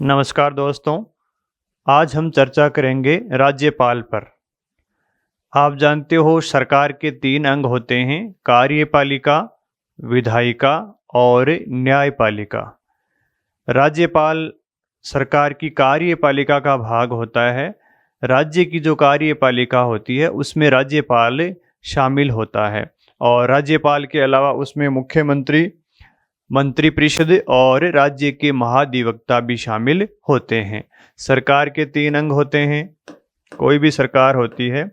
नमस्कार दोस्तों। आज हम चर्चा करेंगे राज्यपाल पर। आप जानते हो सरकार के 3 अंग होते हैं, कार्यपालिका, विधायिका और न्यायपालिका। राज्यपाल सरकार की कार्यपालिका का भाग होता है। राज्य की जो कार्यपालिका होती है उसमें राज्यपाल शामिल होता है और राज्यपाल के अलावा उसमें मुख्यमंत्री, मंत्रिपरिषद और राज्य के महाधिवक्ता भी शामिल होते हैं। सरकार के 3 अंग होते हैं। कोई भी सरकार होती है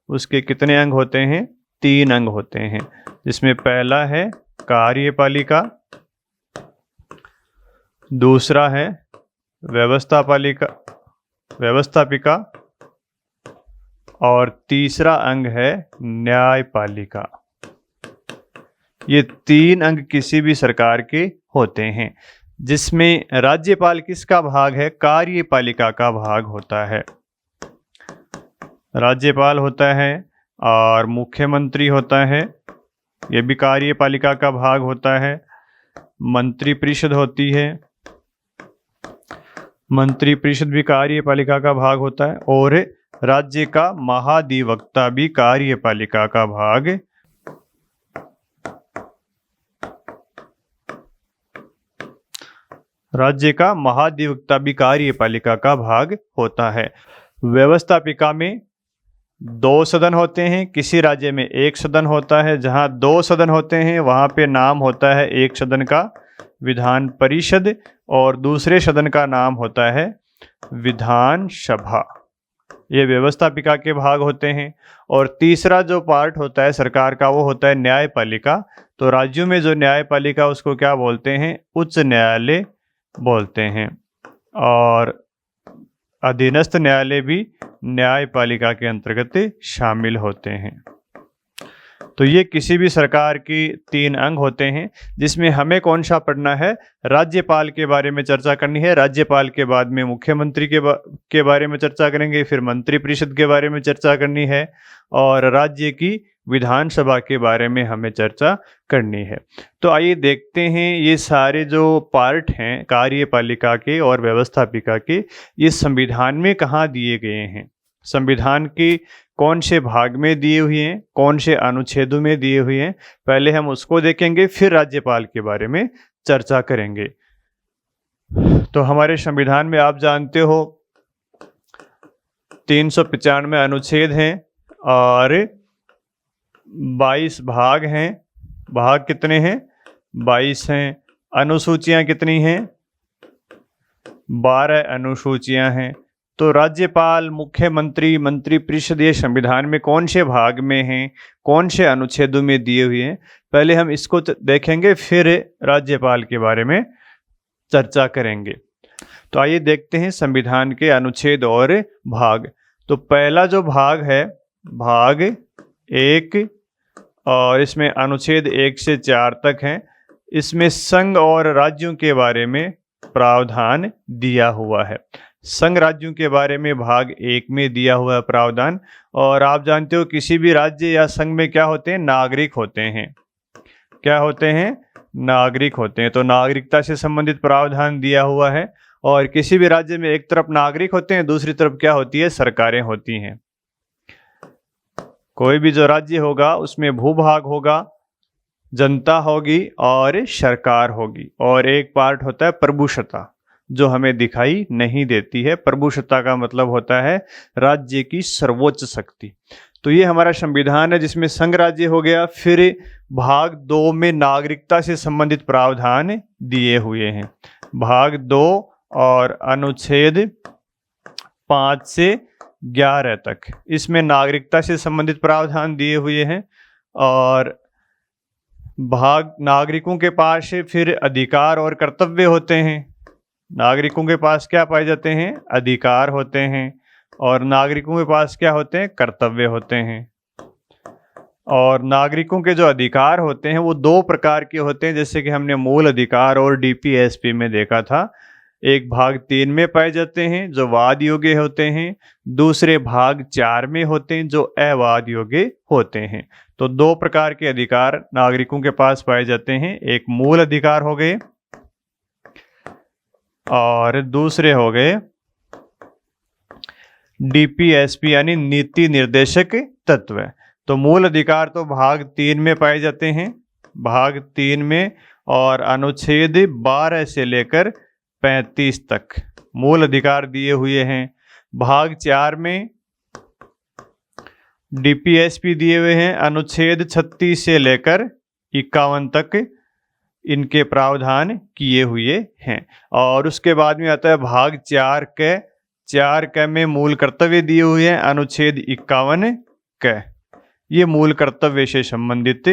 उसके कितने अंग होते हैं? 3 अंग होते हैं, जिसमें पहला है कार्यपालिका, दूसरा है व्यवस्थापिका और तीसरा अंग है न्यायपालिका। ये 3 अंग किसी भी सरकार के होते हैं, जिसमें राज्यपाल किसका भाग है? कार्यपालिका का भाग होता है। राज्यपाल होता है और मुख्यमंत्री होता है, ये भी कार्यपालिका का भाग होता है। मंत्रिपरिषद होती है, मंत्रिपरिषद भी कार्यपालिका का भाग होता है और राज्य का महाधिवक्ता भी कार्यपालिका का भाग होता है। व्यवस्थापिका में 2 सदन होते हैं, किसी राज्य में 1 सदन होता है। जहां 2 सदन होते हैं वहां पे नाम होता है एक सदन का विधान परिषद और दूसरे सदन का नाम होता है विधानसभा। ये व्यवस्थापिका के भाग होते हैं। और तीसरा जो पार्ट होता है सरकार का वो होता है न्यायपालिका। तो राज्यों में जो न्यायपालिका उसको क्या बोलते हैं? उच्च न्यायालय बोलते हैं। और अधीनस्थ न्यायालय भी न्यायपालिका के अंतर्गत शामिल होते हैं। तो ये किसी भी सरकार की 3 अंग होते हैं, जिसमें हमें कौन सा पढ़ना है? राज्यपाल के बारे में चर्चा करनी है। राज्यपाल के बाद में मुख्यमंत्री के बारे में चर्चा करेंगे, फिर मंत्रिपरिषद के बारे में चर्चा करनी है और राज्य की विधानसभा के बारे में हमें चर्चा करनी है। तो आइए देखते हैं ये सारे जो पार्ट हैं कार्यपालिका के और व्यवस्थापिका के, ये संविधान में कहाँ दिए गए हैं, संविधान की कौन से भाग में दिए हुए हैं, कौन से अनुच्छेदों में दिए हुए हैं, पहले हम उसको देखेंगे, फिर राज्यपाल के बारे में चर्चा करेंगे। तो हमारे संविधान में आप जानते हो 395 अनुच्छेद हैं और 22 भाग हैं। भाग कितने हैं? 22 हैं। अनुसूचियां कितनी हैं? 12 अनुसूचियां हैं। तो राज्यपाल, मुख्यमंत्री, मंत्रिपरिषद ये संविधान में कौन से भाग में हैं, कौन से अनुच्छेदों में दिए हुए हैं, पहले हम इसको देखेंगे, फिर राज्यपाल के बारे में चर्चा करेंगे। तो आइए देखते हैं संविधान के अनुच्छेद और भाग। तो पहला जो भाग है भाग 1 और इसमें अनुच्छेद 1 से 4 तक हैं। इसमें संघ और राज्यों के बारे में प्रावधान दिया हुआ है। संघ राज्यों के बारे में भाग 1 में दिया हुआ है प्रावधान। और आप जानते हो किसी भी राज्य या संघ में क्या होते हैं? नागरिक होते हैं। क्या होते हैं? नागरिक होते हैं। तो नागरिकता से संबंधित प्रावधान दिया हुआ है। और किसी भी राज्य में एक तरफ नागरिक होते हैं, दूसरी तरफ क्या होती है? सरकारें होती हैं। कोई भी जो राज्य होगा उसमें भूभाग होगा, जनता होगी और सरकार होगी। और एक पार्ट होता है प्रभुसत्ता, जो हमें दिखाई नहीं देती है। प्रभुसत्ता का मतलब होता है राज्य की सर्वोच्च शक्ति। तो ये हमारा संविधान है जिसमें संघ राज्य हो गया। फिर भाग 2 में नागरिकता से संबंधित प्रावधान दिए हुए हैं। भाग 2 और अनुच्छेद 5 से 11 तक इसमें नागरिकता से संबंधित प्रावधान दिए हुए हैं। और भाग नागरिकों के पास फिर अधिकार और कर्तव्य होते हैं। नागरिकों के पास क्या पाए जाते हैं? अधिकार होते हैं। और नागरिकों के पास क्या होते हैं? कर्तव्य होते हैं। और नागरिकों के जो अधिकार होते हैं वो 2 प्रकार के होते हैं, जैसे कि हमने मूल अधिकार और डीपीएसपी में देखा था। एक भाग 3 में पाए जाते हैं जो वाद योग्य होते हैं, दूसरे भाग 4 में होते हैं जो अवाद योग्य होते हैं। तो 2 प्रकार के अधिकार नागरिकों के पास पाए जाते हैं। एक मूल अधिकार हो गए और दूसरे हो गए डीपीएसपी यानी नीति निर्देशक तत्व। तो मूल अधिकार तो भाग 3 में पाए जाते हैं, भाग 3 में, और अनुच्छेद 12 से लेकर 35 तक मूल अधिकार दिए हुए हैं। भाग 4 में डीपीएसपी दिए हुए हैं, अनुच्छेद 36 से लेकर 51 तक इनके प्रावधान किए हुए हैं। और उसके बाद में आता है भाग 4 क में मूल कर्तव्य दिए हुए हैं, अनुच्छेद 51 क। ये मूल कर्तव्य से संबंधित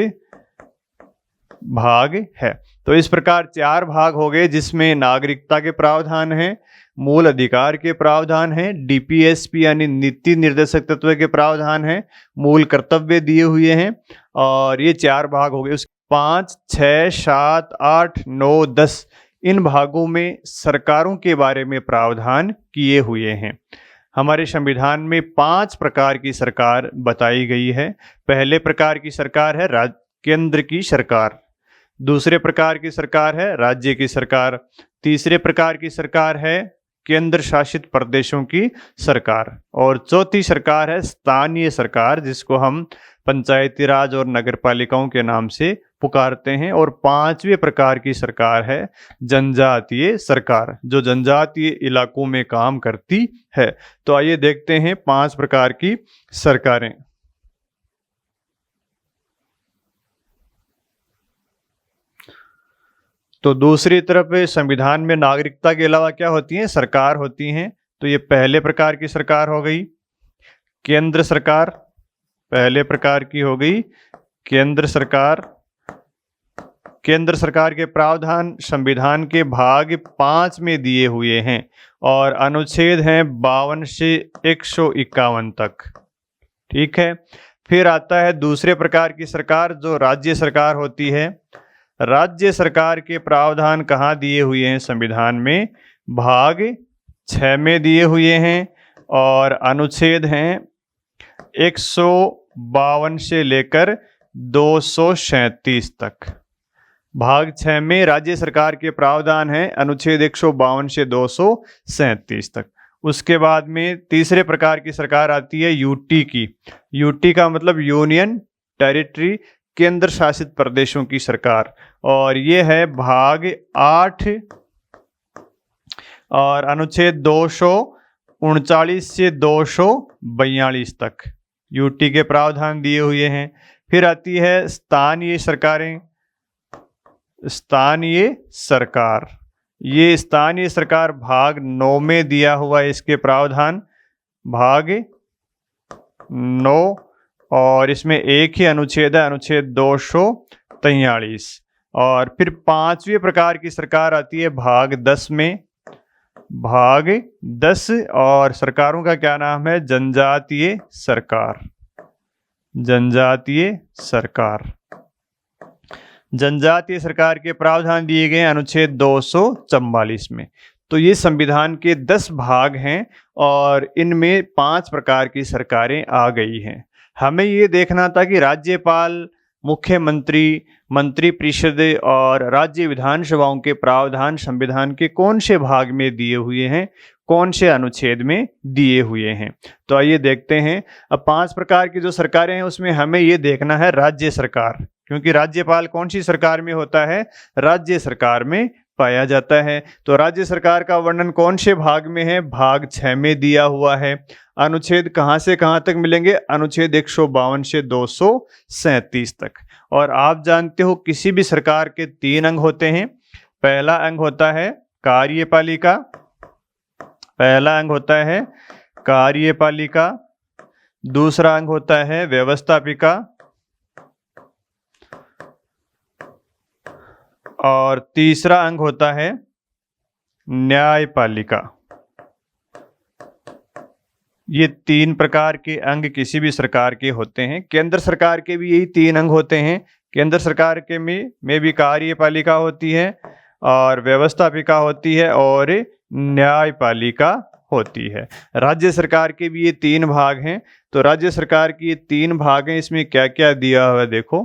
भाग है। तो इस प्रकार 4 भाग हो गए, जिसमें नागरिकता के प्रावधान हैं, मूल अधिकार के प्रावधान हैं, डीपीएसपी यानी नीति निर्देशक तत्व के प्रावधान हैं, मूल कर्तव्य दिए हुए हैं, और ये 4 भाग हो गए। 5, 6, 7, 8, 9, 10 इन भागों में सरकारों के बारे में प्रावधान किए हुए हैं। हमारे संविधान में 5 प्रकार की सरकार बताई गई है। पहले प्रकार की सरकार है केंद्र की सरकार, दूसरे प्रकार की सरकार है राज्य की सरकार, तीसरे प्रकार की सरकार है केंद्र शासित प्रदेशों की सरकार, और चौथी सरकार है स्थानीय सरकार, जिसको हम पंचायती राज और नगर पालिकाओं के नाम से पुकारते हैं। और 5वें प्रकार की सरकार है जनजातीय सरकार, जो जनजातीय इलाकों में काम करती है। तो आइए देखते हैं 5 प्रकार की सरकारें। तो दूसरी तरफ संविधान में नागरिकता के अलावा क्या होती हैं? सरकार होती हैं। तो ये पहले प्रकार की सरकार हो गई केंद्र सरकार, पहले प्रकार की हो गई केंद्र सरकार। केंद्र सरकार के प्रावधान संविधान के भाग 5 में दिए हुए हैं, और अनुच्छेद हैं 52 से 151 तक। ठीक है। फिर आता है दूसरे प्रकार की सरकार, जो राज्य सरकार होती है। राज्य सरकार के प्रावधान कहाँ दिए हुए हैं? संविधान में भाग 6 में दिए हुए हैं, और अनुच्छेद हैं 152 से लेकर 237 तक। भाग 6 में राज्य सरकार के प्रावधान हैं, अनुच्छेद 152 से 237 तक। उसके बाद में तीसरे प्रकार की सरकार आती है यूटी की। यूटी का मतलब यूनियन टेरिटरी, केंद्र शासित प्रदेशों की सरकार, और ये है भाग 8 और अनुच्छेद 239 से 242 तक यूटी के प्रावधान दिए हुए हैं। फिर आती है स्थानीय सरकारें। स्थानीय सरकार, ये स्थानीय सरकार भाग 9 में दिया हुआ है इसके प्रावधान, भाग 9, और इसमें एक ही अनुच्छेद है, अनुच्छेद 243। और फिर 5वें प्रकार की सरकार आती है भाग 10 में, भाग 10, और सरकारों का क्या नाम है? जनजातीय सरकार। जनजातीय सरकार, जनजातीय सरकार के प्रावधान दिए गए अनुच्छेद 244 में। तो ये संविधान के 10 भाग हैं, और इनमें 5 प्रकार की सरकारें आ गई हैं। हमें ये देखना था कि राज्यपाल, मुख्यमंत्री, मंत्रिपरिषद और राज्य विधानसभाओं के प्रावधान संविधान के कौन से भाग में दिए हुए हैं, कौन से अनुच्छेद में दिए हुए हैं। तो आइए देखते हैं। अब 5 प्रकार की जो सरकारें हैं उसमें हमें ये देखना है राज्य सरकार, क्योंकि राज्यपाल कौन सी सरकार में होता है? राज्य सरकार में पाया जाता है। तो राज्य सरकार का वर्णन कौन से भाग में है? भाग 6 में दिया हुआ है। अनुच्छेद कहाँ से कहाँ तक मिलेंगे? अनुच्छेद 152 से 237 तक। और आप जानते हो किसी भी सरकार के 3 अंग होते हैं। पहला अंग होता है कार्यपालिका, पहला अंग होता है कार्यपालिका, दूसरा अंग होता है व्यवस्थापिका, और तीसरा अंग होता है न्यायपालिका। ये 3 प्रकार के अंग किसी भी सरकार के होते हैं। केंद्र सरकार के भी यही 3 अंग होते हैं। केंद्र सरकार के में भी कार्यपालिका होती है, और व्यवस्थापिका होती है, और न्यायपालिका होती है। राज्य सरकार के भी ये 3 भाग हैं। तो राज्य सरकार की ये 3 भाग हैं। इसमें क्या क्या दिया हुआ है देखो।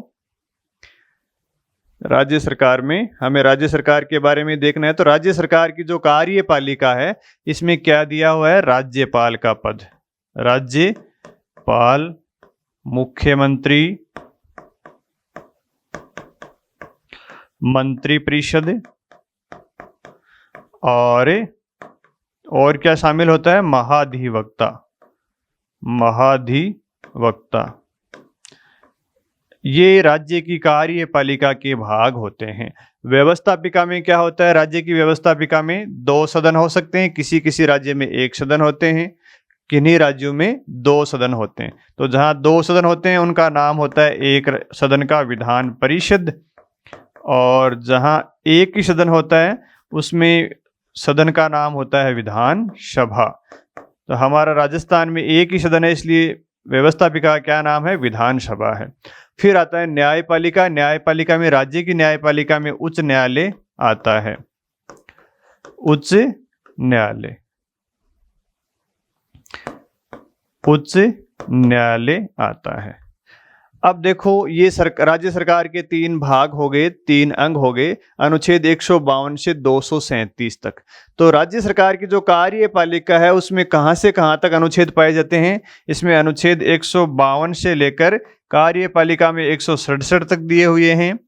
राज्य सरकार में हमें राज्य सरकार के बारे में देखना है। तो राज्य सरकार की जो कार्यपालिका है इसमें क्या दिया हुआ है, राज्यपाल का पद। राज्यपाल, मुख्यमंत्री, मंत्रिपरिषद और क्या शामिल होता है, महाधिवक्ता। महाधिवक्ता ये राज्य की कार्यपालिका के भाग होते हैं। व्यवस्थापिका में क्या होता है, राज्य की व्यवस्थापिका में 2 सदन हो सकते हैं, किसी किसी राज्य में 1 सदन होते हैं, किन्हीं राज्यों में 2 सदन होते हैं। तो जहां 2 सदन होते हैं उनका नाम होता है एक सदन का विधान परिषद, और जहां एक ही सदन होता है उसमें सदन का नाम होता है विधान सभा। तो हमारा राजस्थान में एक ही सदन है, इसलिए व्यवस्थापिका का क्या नाम है, विधान सभा है। फिर आता है न्यायपालिका। न्यायपालिका में राज्य की न्यायपालिका में उच्च न्यायालय आता है। उच्च न्यायालय, उच्च न्यायालय आता है। अब देखो ये राज्य सरकार के 3 भाग हो गए, 3 अंग हो गए, अनुच्छेद 152 से 237 तक। तो राज्य सरकार की जो कार्यपालिका है उसमें कहां से कहां तक अनुच्छेद पाए जाते हैं, इसमें अनुच्छेद 152 से लेकर कार्यपालिका में 167 तक दिए हुए हैं।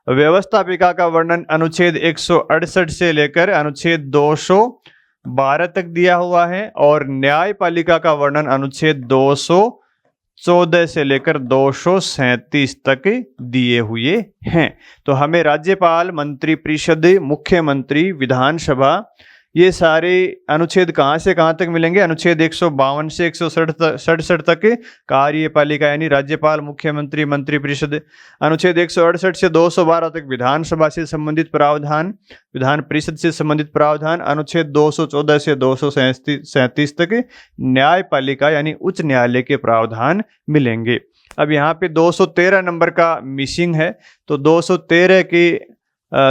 व्यवस्थापिका का वर्णन अनुच्छेद 168 से लेकर अनुच्छेद 212 तक दिया हुआ है, और न्यायपालिका का वर्णन अनुच्छेद 214 से लेकर 237 तक दिए हुए हैं। तो हमें राज्यपाल, मंत्रिपरिषद, मुख्यमंत्री, विधानसभा ये सारे अनुच्छेद कहां से कहां तक मिलेंगे, अनुच्छेद 152 से 167 तक कार्यपालिका यानी राज्यपाल, मुख्यमंत्री, मंत्रिपरिषद, अनुच्छेद 168 से 212 तक विधानसभा से संबंधित प्रावधान, विधान परिषद से संबंधित प्रावधान, अनुच्छेद 214 से 237 तक न्यायपालिका यानी उच्च न्यायालय के प्रावधान मिलेंगे। अब यहाँ पे 213 नंबर का मिसिंग है, तो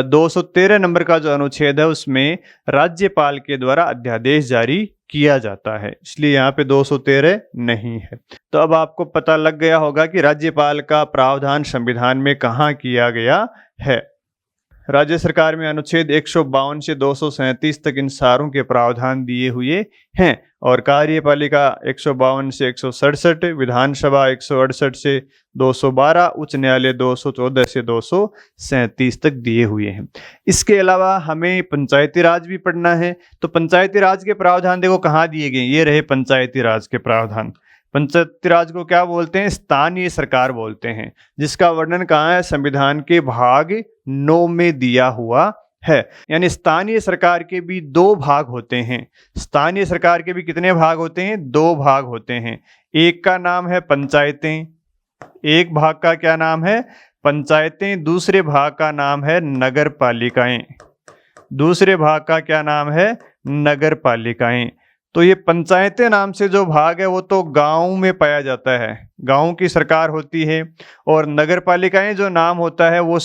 213 नंबर का जो अनुच्छेद है उसमें राज्यपाल के द्वारा अध्यादेश जारी किया जाता है, इसलिए यहाँ पे 213 नहीं है। तो अब आपको पता लग गया होगा कि राज्यपाल का प्रावधान संविधान में कहाँ किया गया है। राज्य सरकार में अनुच्छेद 152 से 237 तक इन सारों के प्रावधान दिए हुए हैं, और कार्यपालिका 152 से 167, विधानसभा 168 से 212, उच्च न्यायालय 214 से 237 तक दिए हुए हैं। इसके अलावा हमें पंचायती राज भी पढ़ना है। तो पंचायती राज के प्रावधान देखो कहाँ दिए गए, ये रहे पंचायती राज के प्रावधान। पंचायती राज को क्या बोलते हैं, स्थानीय सरकार बोलते हैं, जिसका वर्णन कहाँ है, संविधान के भाग 9 में दिया हुआ है। यानी स्थानीय सरकार के भी 2 भाग होते हैं। स्थानीय सरकार के भी कितने भाग होते हैं, 2 भाग होते हैं। एक का नाम है पंचायतें, एक भाग का क्या नाम है, पंचायतें, दूसरे भाग का नाम है नगर पालिकाएं, दूसरे भाग का क्या नाम है, नगर पालिकाएं। तो ये पंचायतें नाम से जो भाग है वो तो गांव में पाया जाता है, गांव की सरकार होती है, और नगर पालिकाएं जो नाम होता है वो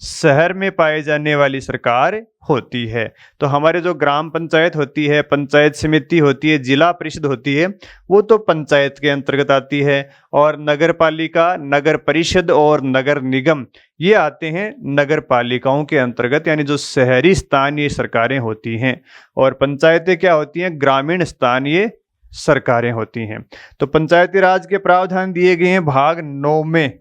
शहर में पाए जाने वाली सरकार होती है। तो हमारे जो ग्राम पंचायत होती है, पंचायत समिति होती है, जिला परिषद होती है, वो तो पंचायत के अंतर्गत आती है, और नगर पालिका, नगर परिषद और नगर निगम ये आते हैं नगर पालिकाओं के अंतर्गत, यानी जो शहरी स्थानीय सरकारें होती हैं। और पंचायतें क्या होती हैं, ग्रामीण स्थानीय सरकारें होती हैं। तो पंचायती राज के प्रावधान दिए गए हैं भाग 9 में,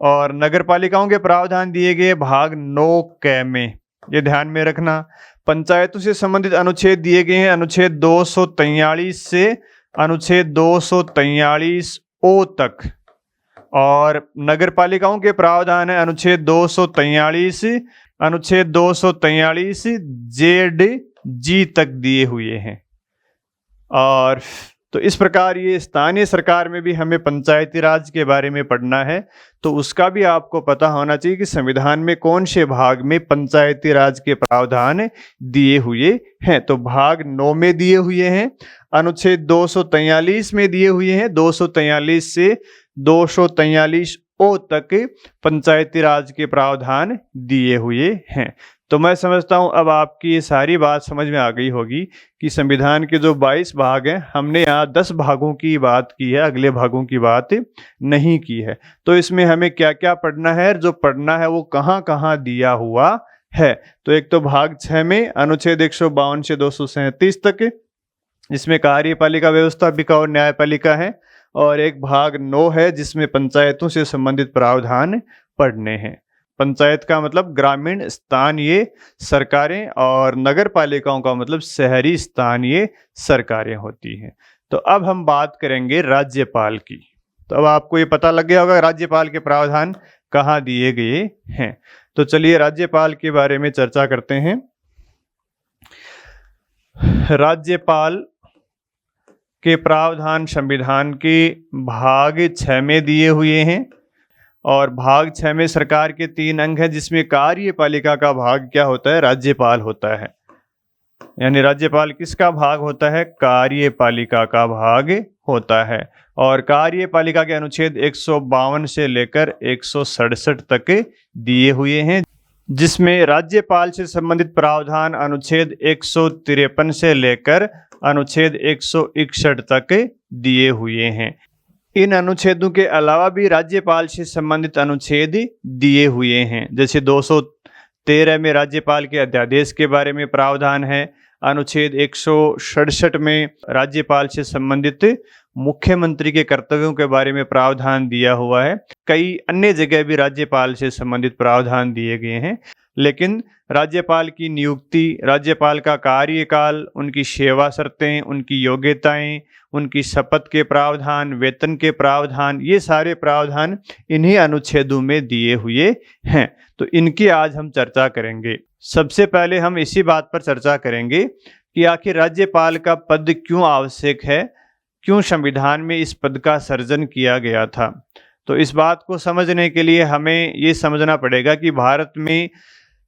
और नगर पालिकाओं के प्रावधान दिए गए भाग 9 में। ये ध्यान में रखना। पंचायतों से संबंधित अनुच्छेद दिए गए हैं अनुच्छेद 243 से अनुच्छेद 243 ओ तक, और नगर पालिकाओं के प्रावधान है अनुच्छेद 243 जेड जी तक दिए हुए हैं। और तो इस प्रकार ये स्थानीय सरकार में भी हमें पंचायती राज के बारे में पढ़ना है, तो उसका भी आपको पता होना चाहिए कि संविधान में कौन से भाग में पंचायती राज के प्रावधान दिए हुए हैं। तो भाग 9 में दिए हुए हैं, अनुच्छेद 243 में दिए हुए हैं, 243 से 243 ओ तक पंचायती राज के प्रावधान दिए हुए हैं। तो मैं समझता हूं अब आपकी ये सारी बात समझ में आ गई होगी कि संविधान के जो 22 भाग हैं, हमने यहाँ 10 भागों की बात की है, अगले भागों की बात नहीं की है। तो इसमें हमें क्या क्या पढ़ना है, जो पढ़ना है वो कहाँ कहाँ दिया हुआ है। तो एक तो भाग 6 में अनुच्छेद 152 से 237 तक, जिसमें कार्यपालिका, व्यवस्थापिका और न्यायपालिका है, और एक भाग 9 है जिसमें पंचायतों से संबंधित प्रावधान पढ़ने हैं। पंचायत का मतलब ग्रामीण स्थानीय सरकारें, और नगर पालिकाओं का मतलब शहरी स्थानीय सरकारें होती हैं। तो अब हम बात करेंगे राज्यपाल की। तो अब आपको ये पता लग गया होगा राज्यपाल के प्रावधान कहाँ दिए गए हैं। तो चलिए राज्यपाल के बारे में चर्चा करते हैं। राज्यपाल के प्रावधान संविधान के भाग 6 में दिए हुए हैं, और भाग 6 में सरकार के 3 अंग हैं, जिसमें कार्यपालिका का भाग क्या होता है, राज्यपाल होता है। यानी राज्यपाल किसका भाग होता है, कार्यपालिका का भाग होता है। और कार्यपालिका के अनुच्छेद 152 से लेकर 167 तक दिए हुए हैं, जिसमें राज्यपाल से संबंधित प्रावधान अनुच्छेद 153 से लेकर अनुच्छेद 161 तक दिए हुए हैं। इन अनुच्छेदों के अलावा भी राज्यपाल से संबंधित अनुच्छेद दिए हुए हैं, जैसे 213 में राज्यपाल के अध्यादेश के बारे में प्रावधान है। अनुच्छेद 167 में राज्यपाल से संबंधित मुख्यमंत्री के कर्तव्यों के बारे में प्रावधान दिया हुआ है। कई अन्य जगह भी राज्यपाल से संबंधित प्रावधान दिए गए हैं, लेकिन राज्यपाल की नियुक्ति, राज्यपाल का कार्यकाल, उनकी सेवा शर्तें, उनकी योग्यताएं, उनकी शपथ के प्रावधान, वेतन के प्रावधान, ये सारे प्रावधान इन्हीं अनुच्छेदों में दिए हुए हैं। तो इनकी आज हम चर्चा करेंगे। सबसे पहले हम इसी बात पर चर्चा करेंगे कि आखिर राज्यपाल का पद क्यों आवश्यक है, क्यों संविधान में इस पद का सृजन किया गया था। तो इस बात को समझने के लिए हमें ये समझना पड़ेगा कि भारत में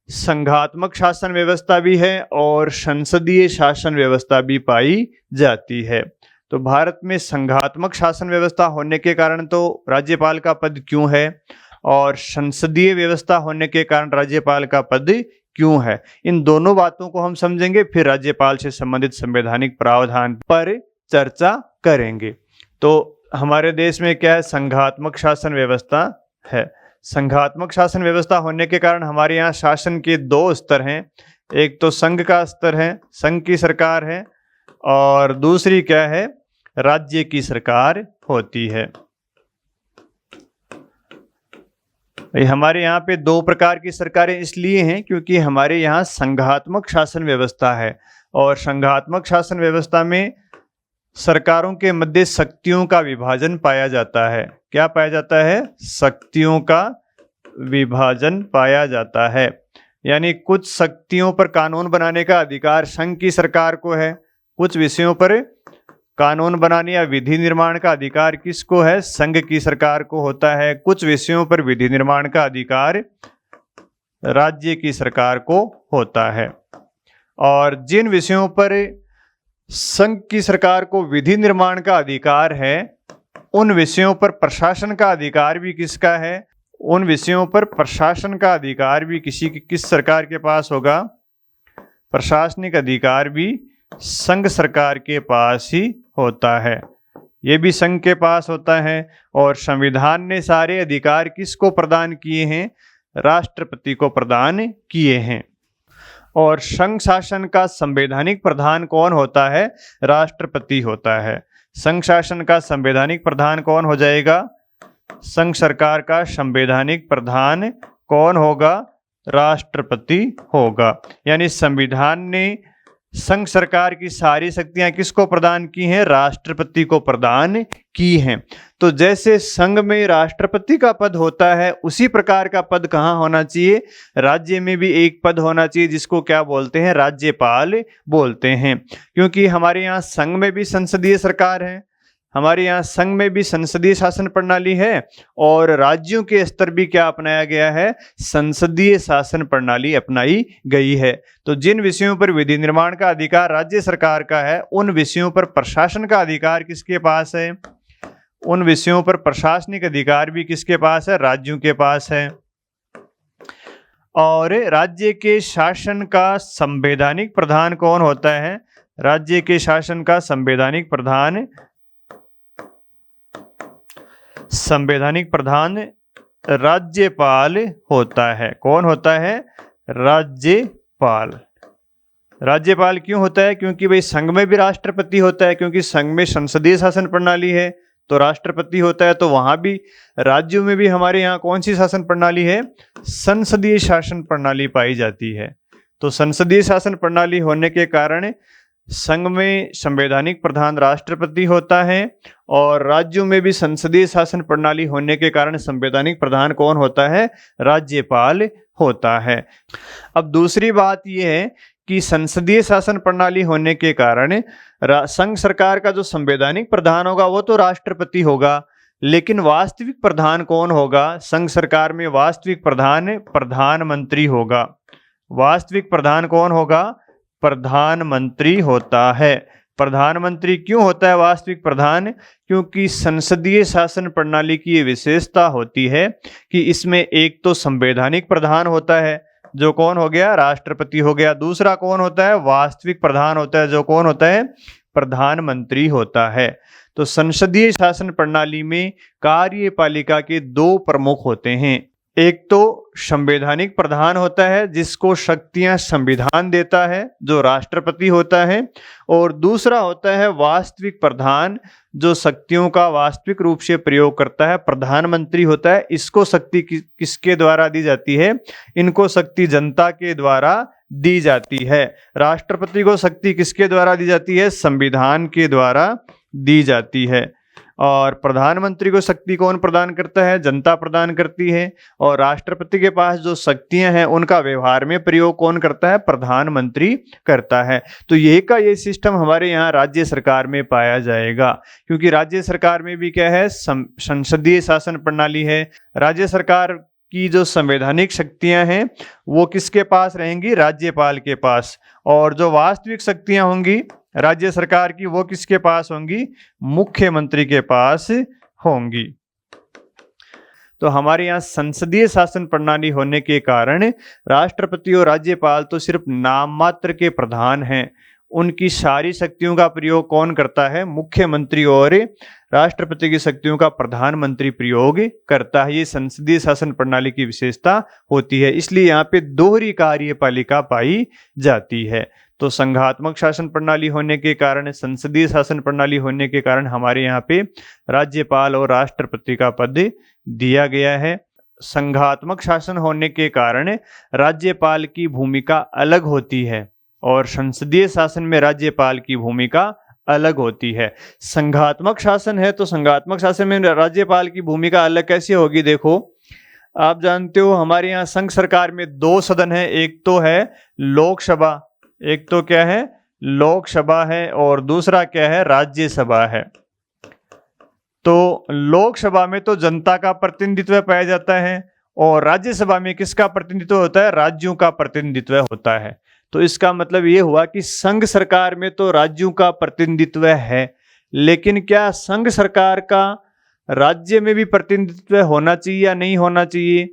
संघात्मक शासन व्यवस्था भी है और संसदीय शासन व्यवस्था भी पाई जाती है। तो भारत में संघात्मक शासन व्यवस्था होने के कारण तो राज्यपाल का पद क्यों है, और संसदीय व्यवस्था होने के कारण राज्यपाल का पद क्यों है, इन दोनों बातों को हम समझेंगे, फिर राज्यपाल से संबंधित संवैधानिक प्रावधान पर चर्चा करेंगे। तो हमारे देश में क्या है, संघात्मक शासन व्यवस्था है। संघात्मक शासन व्यवस्था होने के कारण हमारे यहाँ शासन के 2 स्तर हैं। एक तो संघ का स्तर है, संघ की सरकार है, और दूसरी क्या है, राज्य की सरकार होती है। हमारे यहाँ पे 2 प्रकार की सरकारें इसलिए हैं क्योंकि हमारे यहाँ संघात्मक शासन व्यवस्था है, और संघात्मक शासन व्यवस्था में सरकारों के मध्य शक्तियों का विभाजन पाया जाता है। क्या पाया जाता है, शक्तियों का विभाजन पाया जाता है। यानी कुछ शक्तियों पर कानून बनाने का अधिकार संघ की सरकार को है, कुछ विषयों पर कानून बनाने या विधि निर्माण का अधिकार किसको है, संघ की सरकार को होता है। कुछ विषयों पर विधि निर्माण का अधिकार राज्य की सरकार को होता है। और जिन विषयों पर संघ की सरकार को विधि निर्माण का अधिकार है, उन विषयों पर प्रशासन का अधिकार भी किसका है, उन विषयों पर प्रशासन का अधिकार भी किस सरकार के पास होगा, प्रशासनिक अधिकार भी संघ सरकार के पास ही होता है। ये भी संघ के पास होता है। और संविधान ने सारे अधिकार किसको प्रदान किए हैं, राष्ट्रपति को प्रदान किए हैं। और संघ शासन का संवैधानिक प्रधान कौन होता है, राष्ट्रपति होता है। संघ शासन का संवैधानिक प्रधान कौन हो जाएगा, संघ सरकार का संवैधानिक प्रधान कौन होगा, राष्ट्रपति होगा। यानी संविधान ने संघ सरकार की सारी शक्तियां किसको प्रदान की हैं, राष्ट्रपति को प्रदान की हैं। तो जैसे संघ में राष्ट्रपति का पद होता है, उसी प्रकार का पद कहाँ होना चाहिए, राज्य में भी एक पद होना चाहिए, जिसको क्या बोलते हैं, राज्यपाल बोलते हैं। क्योंकि हमारे यहाँ संघ में भी संसदीय सरकार है, हमारे यहाँ संघ में भी संसदीय शासन प्रणाली है, और राज्यों के स्तर भी क्या अपनाया गया है, संसदीय शासन प्रणाली अपनाई गई है। तो जिन विषयों पर विधि निर्माण का अधिकार राज्य सरकार का है, उन विषयों पर प्रशासन का अधिकार किसके पास है, उन विषयों पर प्रशासनिक अधिकार भी किसके पास है, राज्यों के पास है। और राज्य के शासन का संवैधानिक प्रधान कौन होता है? राज्य के शासन का संवैधानिक प्रधान राज्यपाल होता है। कौन होता है? राज्यपाल। राज्यपाल क्यों होता है? क्योंकि भाई संघ में भी राष्ट्रपति होता है, क्योंकि संघ में संसदीय शासन प्रणाली है तो राष्ट्रपति होता है, तो वहां भी राज्यों में भी हमारे यहाँ कौन सी शासन प्रणाली है? संसदीय शासन प्रणाली पाई जाती है। तो संसदीय शासन प्रणाली होने के कारण संघ में संवैधानिक प्रधान राष्ट्रपति होता है और राज्यों में भी संसदीय शासन प्रणाली होने के कारण संवैधानिक प्रधान कौन होता है? राज्यपाल होता है। अब दूसरी बात यह है कि संसदीय शासन प्रणाली होने के कारण संघ सरकार का जो संवैधानिक प्रधान होगा वो तो राष्ट्रपति होगा, लेकिन वास्तविक प्रधान कौन होगा? संघ सरकार में वास्तविक प्रधान प्रधानमंत्री होगा। वास्तविक प्रधान कौन होगा? प्रधानमंत्री होता है। प्रधानमंत्री क्यों होता है वास्तविक प्रधान? क्योंकि संसदीय शासन प्रणाली की ये विशेषता होती है कि इसमें एक तो संवैधानिक प्रधान होता है जो कौन हो गया? राष्ट्रपति हो गया। दूसरा कौन होता है? वास्तविक प्रधान होता है जो कौन होता है? प्रधानमंत्री होता है। तो संसदीय शासन प्रणाली में कार्यपालिका के दो प्रमुख होते हैं। एक तो संवैधानिक प्रधान होता है जिसको शक्तियां संविधान देता है जो राष्ट्रपति होता है, और दूसरा होता है वास्तविक प्रधान जो शक्तियों का वास्तविक रूप से प्रयोग करता है, प्रधानमंत्री होता है। इसको शक्ति किसके द्वारा दी जाती है? इनको शक्ति जनता के द्वारा दी जाती है। राष्ट्रपति को शक्ति किसके द्वारा दी जाती है? संविधान के द्वारा दी जाती है। और प्रधानमंत्री को शक्ति कौन प्रदान करता है? जनता प्रदान करती है। और राष्ट्रपति के पास जो शक्तियां हैं उनका व्यवहार में प्रयोग कौन करता है? प्रधानमंत्री करता है। तो ये सिस्टम हमारे यहाँ राज्य सरकार में पाया जाएगा, क्योंकि राज्य सरकार में भी क्या है? संसदीय शासन प्रणाली है। राज्य सरकार की जो संवैधानिक शक्तियां हैं वो किसके पास रहेंगी? राज्यपाल के पास। और जो वास्तविक शक्तियां होंगी राज्य सरकार की वो किसके पास होंगी? मुख्यमंत्री के पास होंगी। तो हमारे यहाँ संसदीय शासन प्रणाली होने के कारण राष्ट्रपति और राज्यपाल तो सिर्फ नाम मात्र के प्रधान हैं। उनकी सारी शक्तियों का प्रयोग कौन करता है? मुख्यमंत्री। और राष्ट्रपति की शक्तियों का प्रधानमंत्री प्रयोग करता है। ये संसदीय शासन प्रणाली की विशेषता होती है। इसलिए यहाँ पे दोहरी कार्यपालिका पाई जाती है। तो संघात्मक शासन प्रणाली होने के कारण, संसदीय शासन प्रणाली होने के कारण हमारे यहाँ पे राज्यपाल और राष्ट्रपति का पद दिया गया है। संघात्मक शासन होने के कारण राज्यपाल की भूमिका अलग होती है और संसदीय शासन में राज्यपाल की भूमिका अलग होती है। संघात्मक शासन है तो संघात्मक शासन में राज्यपाल की भूमिका अलग कैसे होगी? देखो, आप जानते हो हमारे यहाँ संघ सरकार में दो सदन है। एक तो है लोकसभा, एक तो क्या है? लोकसभा है, और दूसरा क्या है? राज्यसभा है। तो लोकसभा में तो जनता का प्रतिनिधित्व पाया जाता है और राज्यसभा में किसका प्रतिनिधित्व होता है? राज्यों का प्रतिनिधित्व होता है। तो इसका मतलब ये हुआ कि संघ सरकार में तो राज्यों का प्रतिनिधित्व है, लेकिन क्या संघ सरकार का राज्य में भी प्रतिनिधित्व होना चाहिए या नहीं होना चाहिए?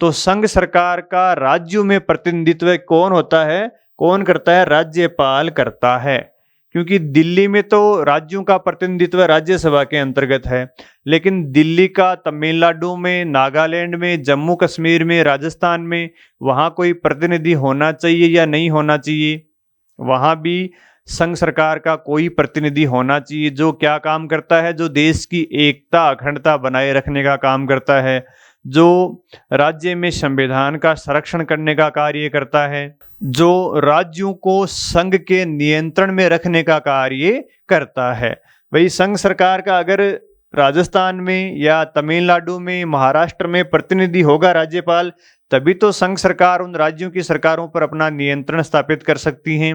तो संघ सरकार का राज्यों में प्रतिनिधित्व कौन होता है? कौन करता है? राज्यपाल करता है। क्योंकि दिल्ली में तो राज्यों का प्रतिनिधित्व राज्यसभा के अंतर्गत है, लेकिन दिल्ली का तमिलनाडु में, नागालैंड में, जम्मू कश्मीर में, राजस्थान में वहाँ कोई प्रतिनिधि होना चाहिए या नहीं होना चाहिए? वहाँ भी संघ सरकार का कोई प्रतिनिधि होना चाहिए जो क्या काम करता है? जो देश की एकता अखंडता बनाए रखने का काम करता है, जो राज्य में संविधान का संरक्षण करने का कार्य करता है, जो राज्यों को संघ के नियंत्रण में रखने का कार्य करता है। वही संघ सरकार का अगर राजस्थान में या तमिलनाडु में, महाराष्ट्र में प्रतिनिधि होगा राज्यपाल, तभी तो संघ सरकार उन राज्यों की सरकारों पर अपना नियंत्रण स्थापित कर सकती हैं।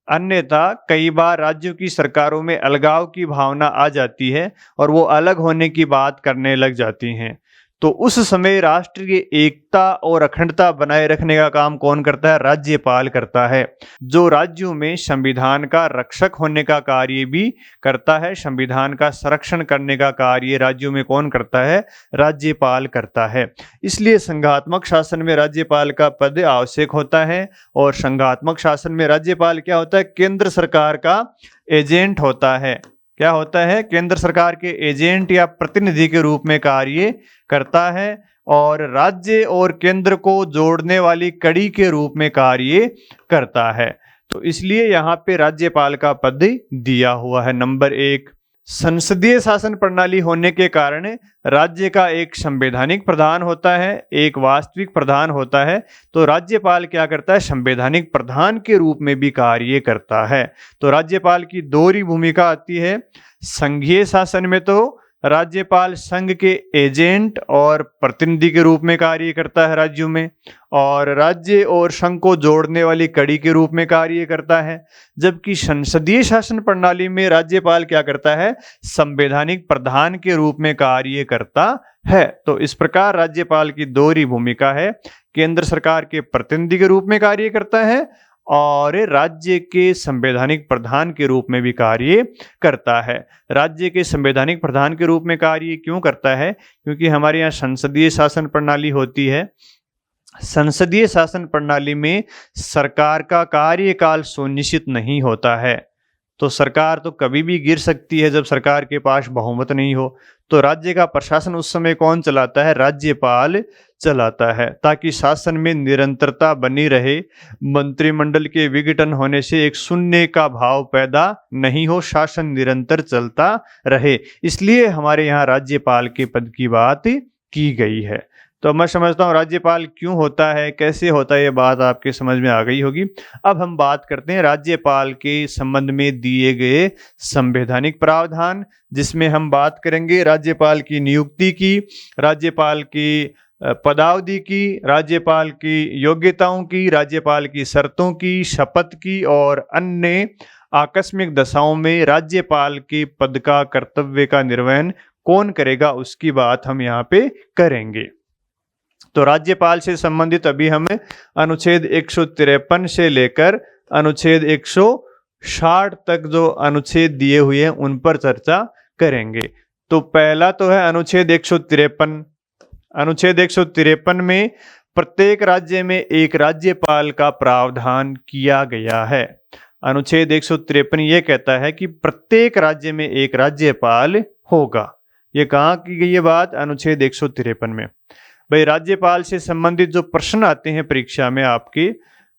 अन्यथा कई बार राज्यों की सरकारों में अलगाव की भावना आ जाती है और वो अलग होने की बात करने लग जाती हैं। तो उस समय राष्ट्रीय एकता और अखंडता बनाए रखने का काम कौन करता है? राज्यपाल करता है, जो राज्यों में संविधान का रक्षक होने का कार्य भी करता है। संविधान का संरक्षण करने का कार्य राज्यों में कौन करता है? राज्यपाल करता है। इसलिए संघात्मक शासन में राज्यपाल का पद आवश्यक होता है। और संघात्मक शासन में राज्यपाल क्या होता है? केंद्र सरकार का एजेंट होता है। क्या होता है? केंद्र सरकार के एजेंट या प्रतिनिधि के रूप में कार्य करता है और राज्य और केंद्र को जोड़ने वाली कड़ी के रूप में कार्य करता है। तो इसलिए यहाँ पे राज्यपाल का पद दिया हुआ है। नंबर 1, संसदीय शासन प्रणाली होने के कारण राज्य का एक संवैधानिक प्रधान होता है, एक वास्तविक प्रधान होता है। तो राज्यपाल क्या करता है? संवैधानिक प्रधान के रूप में भी कार्य करता है। तो राज्यपाल की दोहरी भूमिका आती है। संघीय शासन में तो राज्यपाल संघ के एजेंट और प्रतिनिधि के रूप में कार्य करता है राज्यों में, और राज्य और संघ को जोड़ने वाली कड़ी के रूप में कार्य करता है। जबकि संसदीय शासन प्रणाली में राज्यपाल क्या करता है? संवैधानिक प्रधान के रूप में कार्य करता है। तो इस प्रकार राज्यपाल की दोहरी भूमिका है। केंद्र सरकार के प्रतिनिधि के रूप में कार्य करता है और राज्य के संवैधानिक प्रधान के रूप में भी कार्य करता है। राज्य के संवैधानिक प्रधान के रूप में कार्य क्यों करता है? क्योंकि हमारे यहाँ संसदीय शासन प्रणाली होती है। संसदीय शासन प्रणाली में सरकार का कार्यकाल सुनिश्चित नहीं होता है। तो सरकार तो कभी भी गिर सकती है जब सरकार के पास बहुमत नहीं हो। तो राज्य का प्रशासन उस समय कौन चलाता है? राज्यपाल चलाता है, ताकि शासन में निरंतरता बनी रहे, मंत्रिमंडल के विघटन होने से एक शून्य का भाव पैदा नहीं हो, शासन निरंतर चलता रहे। इसलिए हमारे यहाँ राज्यपाल के पद की बात की गई है। तो मैं समझता हूँ राज्यपाल क्यों होता है, कैसे होता है, ये बात आपके समझ में आ गई होगी। अब हम बात करते हैं राज्यपाल के संबंध में दिए गए संवैधानिक प्रावधान, जिसमें हम बात करेंगे राज्यपाल की नियुक्ति की, राज्यपाल की पदावधि की, राज्यपाल की योग्यताओं की, राज्यपाल की शर्तों की, शपथ की और अन्य आकस्मिक दशाओं में राज्यपाल के पद का कर्तव्य का निर्वहन कौन करेगा, उसकी बात हम यहाँ पे करेंगे। तो राज्यपाल से संबंधित अभी हम अनुच्छेद 153 से लेकर अनुच्छेद 160 तक जो अनुच्छेद दिए हुए हैं उन पर चर्चा करेंगे। तो पहला तो है अनुच्छेद 153। अनुच्छेद 153 में प्रत्येक राज्य में एक राज्यपाल का प्रावधान किया गया है। अनुच्छेद 153 ये कहता है कि प्रत्येक राज्य में एक राज्यपाल होगा। ये कहाँ की गई है बात? अनुच्छेद 153 में। भाई राज्यपाल से संबंधित जो प्रश्न आते हैं परीक्षा में आपके,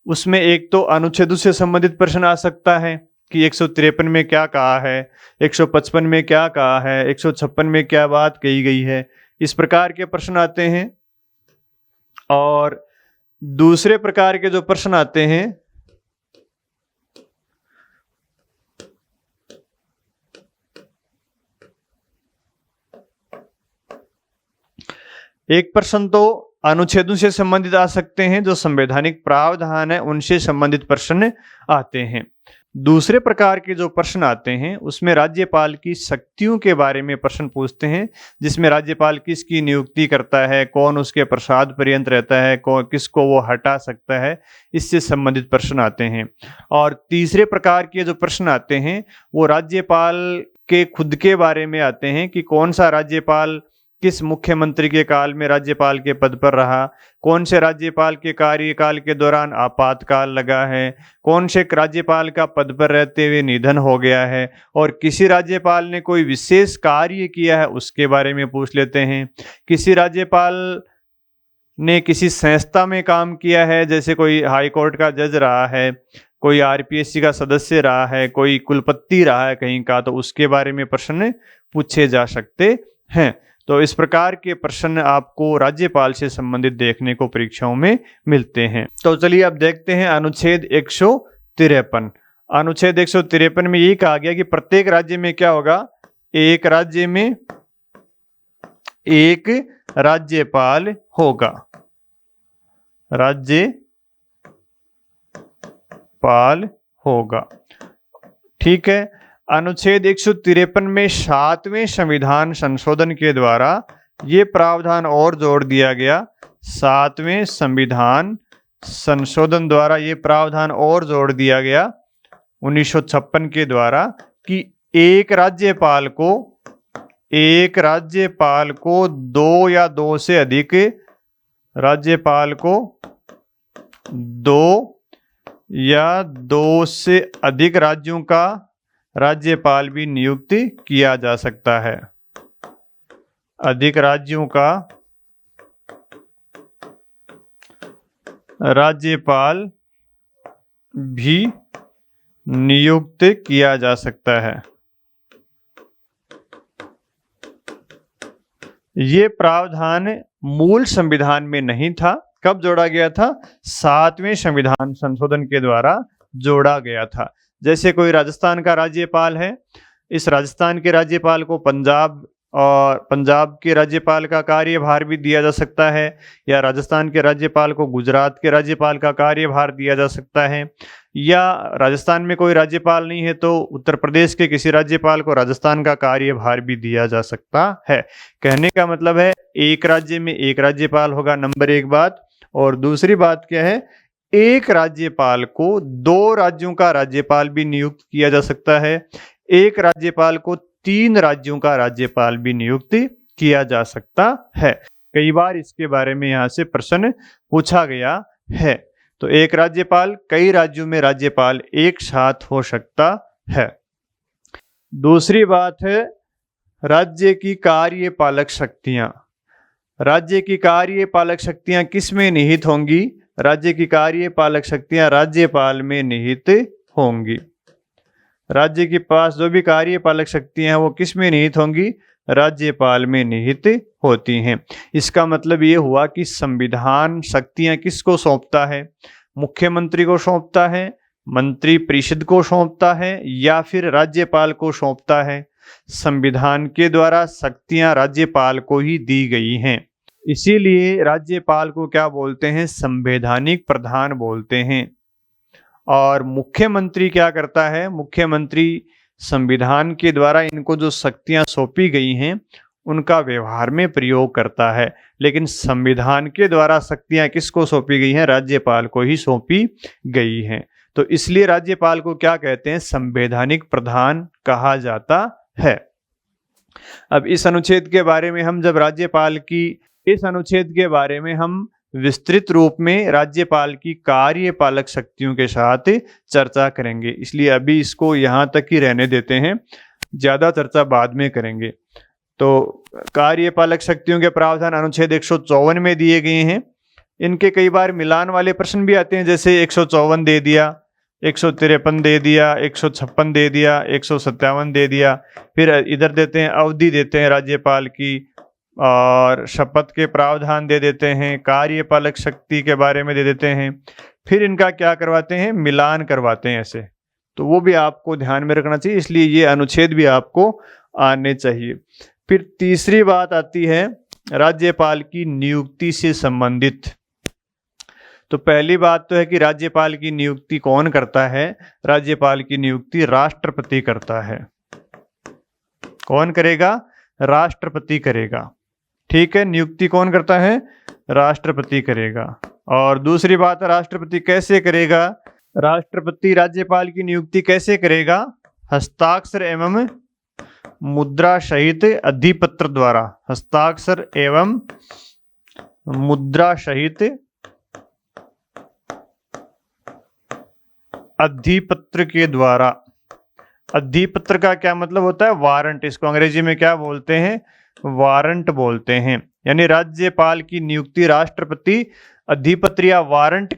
उसमें एक तो अनुच्छेदों से संबंधित प्रश्न आ सकता है कि 153 में क्या कहा है, 155 में क्या कहा है, 156 में क्या बात कही गई है, इस प्रकार के प्रश्न आते हैं। और दूसरे प्रकार के जो प्रश्न आते हैं एक प्रश्न तो अनुच्छेदों से संबंधित आ सकते हैं, जो संवैधानिक प्रावधान है उनसे संबंधित प्रश्न आते हैं। दूसरे प्रकार के जो प्रश्न आते हैं उसमें राज्यपाल की शक्तियों के बारे में प्रश्न पूछते हैं, जिसमें राज्यपाल किसकी नियुक्ति करता है, कौन उसके प्रसाद पर्यंत रहता है, किसको वो हटा सकता है, इससे संबंधित प्रश्न आते हैं। और तीसरे प्रकार के जो प्रश्न आते हैं वो राज्यपाल के खुद के बारे में आते हैं कि कौन सा राज्यपाल किस मुख्यमंत्री के काल में राज्यपाल के पद पर रहा, कौन से राज्यपाल के कार्यकाल के दौरान आपातकाल लगा है, कौन से राज्यपाल का पद पर रहते हुए निधन हो गया है, और किसी राज्यपाल ने कोई विशेष कार्य किया है उसके बारे में पूछ लेते हैं। किसी राज्यपाल ने किसी संस्था में काम किया है, जैसे कोई हाई कोर्ट का जज रहा है, कोई आरपीएससी का सदस्य रहा है, कोई कुलपति रहा है कहीं का, तो उसके बारे में प्रश्न पूछे जा सकते हैं। तो इस प्रकार के प्रश्न आपको राज्यपाल से संबंधित देखने को परीक्षाओं में मिलते हैं। तो चलिए अब देखते हैं अनुच्छेद 153। अनुच्छेद 153 में ये कहा गया कि प्रत्येक राज्य में क्या होगा? एक राज्य में एक राज्यपाल होगा। राज्यपाल होगा, ठीक है। अनुच्छेद 153 में 7वें संविधान संशोधन के द्वारा ये प्रावधान और जोड़ दिया गया 7वें संविधान संशोधन द्वारा। ये प्रावधान और जोड़ दिया गया 1956 के द्वारा कि एक राज्यपाल को दो या दो से अधिक राज्यपाल को दो या दो से अधिक राज्यों का राज्यपाल भी नियुक्त किया जा सकता है। अधिक राज्यों का राज्यपाल भी नियुक्त किया जा सकता है। ये प्रावधान मूल संविधान में नहीं था। कब जोड़ा गया था? 7वें संविधान संशोधन के द्वारा जोड़ा गया था। जैसे कोई राजस्थान का राज्यपाल है, इस राजस्थान के राज्यपाल को पंजाब के राज्यपाल का कार्यभार भी दिया जा सकता है, या राजस्थान के राज्यपाल को गुजरात के राज्यपाल का कार्यभार दिया जा सकता है, या राजस्थान में कोई राज्यपाल नहीं है तो उत्तर प्रदेश के किसी राज्यपाल को राजस्थान का कार्यभार भी दिया जा सकता है। कहने का मतलब है एक राज्य में एक राज्यपाल होगा, नंबर एक बात। और दूसरी बात क्या है, एक राज्यपाल को दो राज्यों का राज्यपाल भी नियुक्त किया जा सकता है, एक राज्यपाल को 3 राज्यों का राज्यपाल भी नियुक्त किया जा सकता है। कई बार इसके बारे में यहाँ से प्रश्न पूछा गया है। तो एक राज्यपाल, कई राज्यों में राज्यपाल एक साथ हो सकता है। दूसरी बात है राज्य की कार्यपालक शक्तियां। राज्य की कार्यपालक शक्तियां किस में निहित होंगी? राज्य की कार्यपालक शक्तियां राज्यपाल में निहित होंगी। राज्य के पास जो भी कार्यपालक शक्तियां हैं वो किस में निहित होंगी? राज्यपाल में निहित होती हैं। इसका मतलब ये हुआ कि संविधान शक्तियां किसको सौंपता है? मुख्यमंत्री को सौंपता है, मंत्री परिषद को सौंपता है, या फिर राज्यपाल को सौंपता है? संविधान के द्वारा शक्तियां राज्यपाल को ही दी गई हैं। इसीलिए राज्यपाल को क्या बोलते हैं? संवैधानिक प्रधान बोलते हैं। और मुख्यमंत्री क्या करता है? मुख्यमंत्री संविधान के द्वारा इनको जो शक्तियां सौंपी गई हैं उनका व्यवहार में प्रयोग करता है। लेकिन संविधान के द्वारा शक्तियां किसको सौंपी गई हैं? राज्यपाल को ही सौंपी गई हैं। तो इसलिए राज्यपाल को क्या कहते हैं? संवैधानिक प्रधान कहा जाता है। अब इस अनुच्छेद के बारे में हम जब इस अनुच्छेद के बारे में हम विस्तृत रूप में राज्यपाल की कार्यपालक शक्तियों के साथ चर्चा करेंगे, इसलिए अभी इसको यहाँ तक ही रहने देते हैं, ज्यादा चर्चा बाद में करेंगे। तो कार्यपालक शक्तियों के प्रावधान अनुच्छेद 154 में दिए गए हैं। इनके कई बार मिलान वाले प्रश्न भी आते हैं, जैसे 154 दे दिया, 153 दे दिया, 156 दे दिया, 157 दे दिया, फिर इधर देते हैं अवधि देते हैं राज्यपाल की, और शपथ के प्रावधान दे देते हैं, कार्यपालक शक्ति के बारे में दे देते हैं, फिर इनका क्या करवाते हैं? मिलान करवाते हैं ऐसे। तो वो भी आपको ध्यान में रखना चाहिए, इसलिए ये अनुच्छेद भी आपको आने चाहिए। फिर तीसरी बात आती है राज्यपाल की नियुक्ति से संबंधित। तो पहली बात तो है कि राज्यपाल की नियुक्ति कौन करता है? राज्यपाल की नियुक्ति राष्ट्रपति करता है। कौन करेगा? राष्ट्रपति करेगा। ठीक है, नियुक्ति कौन करता है? राष्ट्रपति करेगा। और दूसरी बात, राष्ट्रपति कैसे करेगा? राष्ट्रपति राज्यपाल की नियुक्ति कैसे करेगा? हस्ताक्षर एवं मुद्रा सहित अधिपत्र द्वारा। हस्ताक्षर एवं मुद्रा सहित अधिपत्र के द्वारा। अधिपत्र का क्या मतलब होता है? वारंट। इसको अंग्रेजी में क्या बोलते हैं? वारंट बोलते हैं। यानी राज्यपाल की नियुक्ति राष्ट्रपति अधिपत्र या वारंट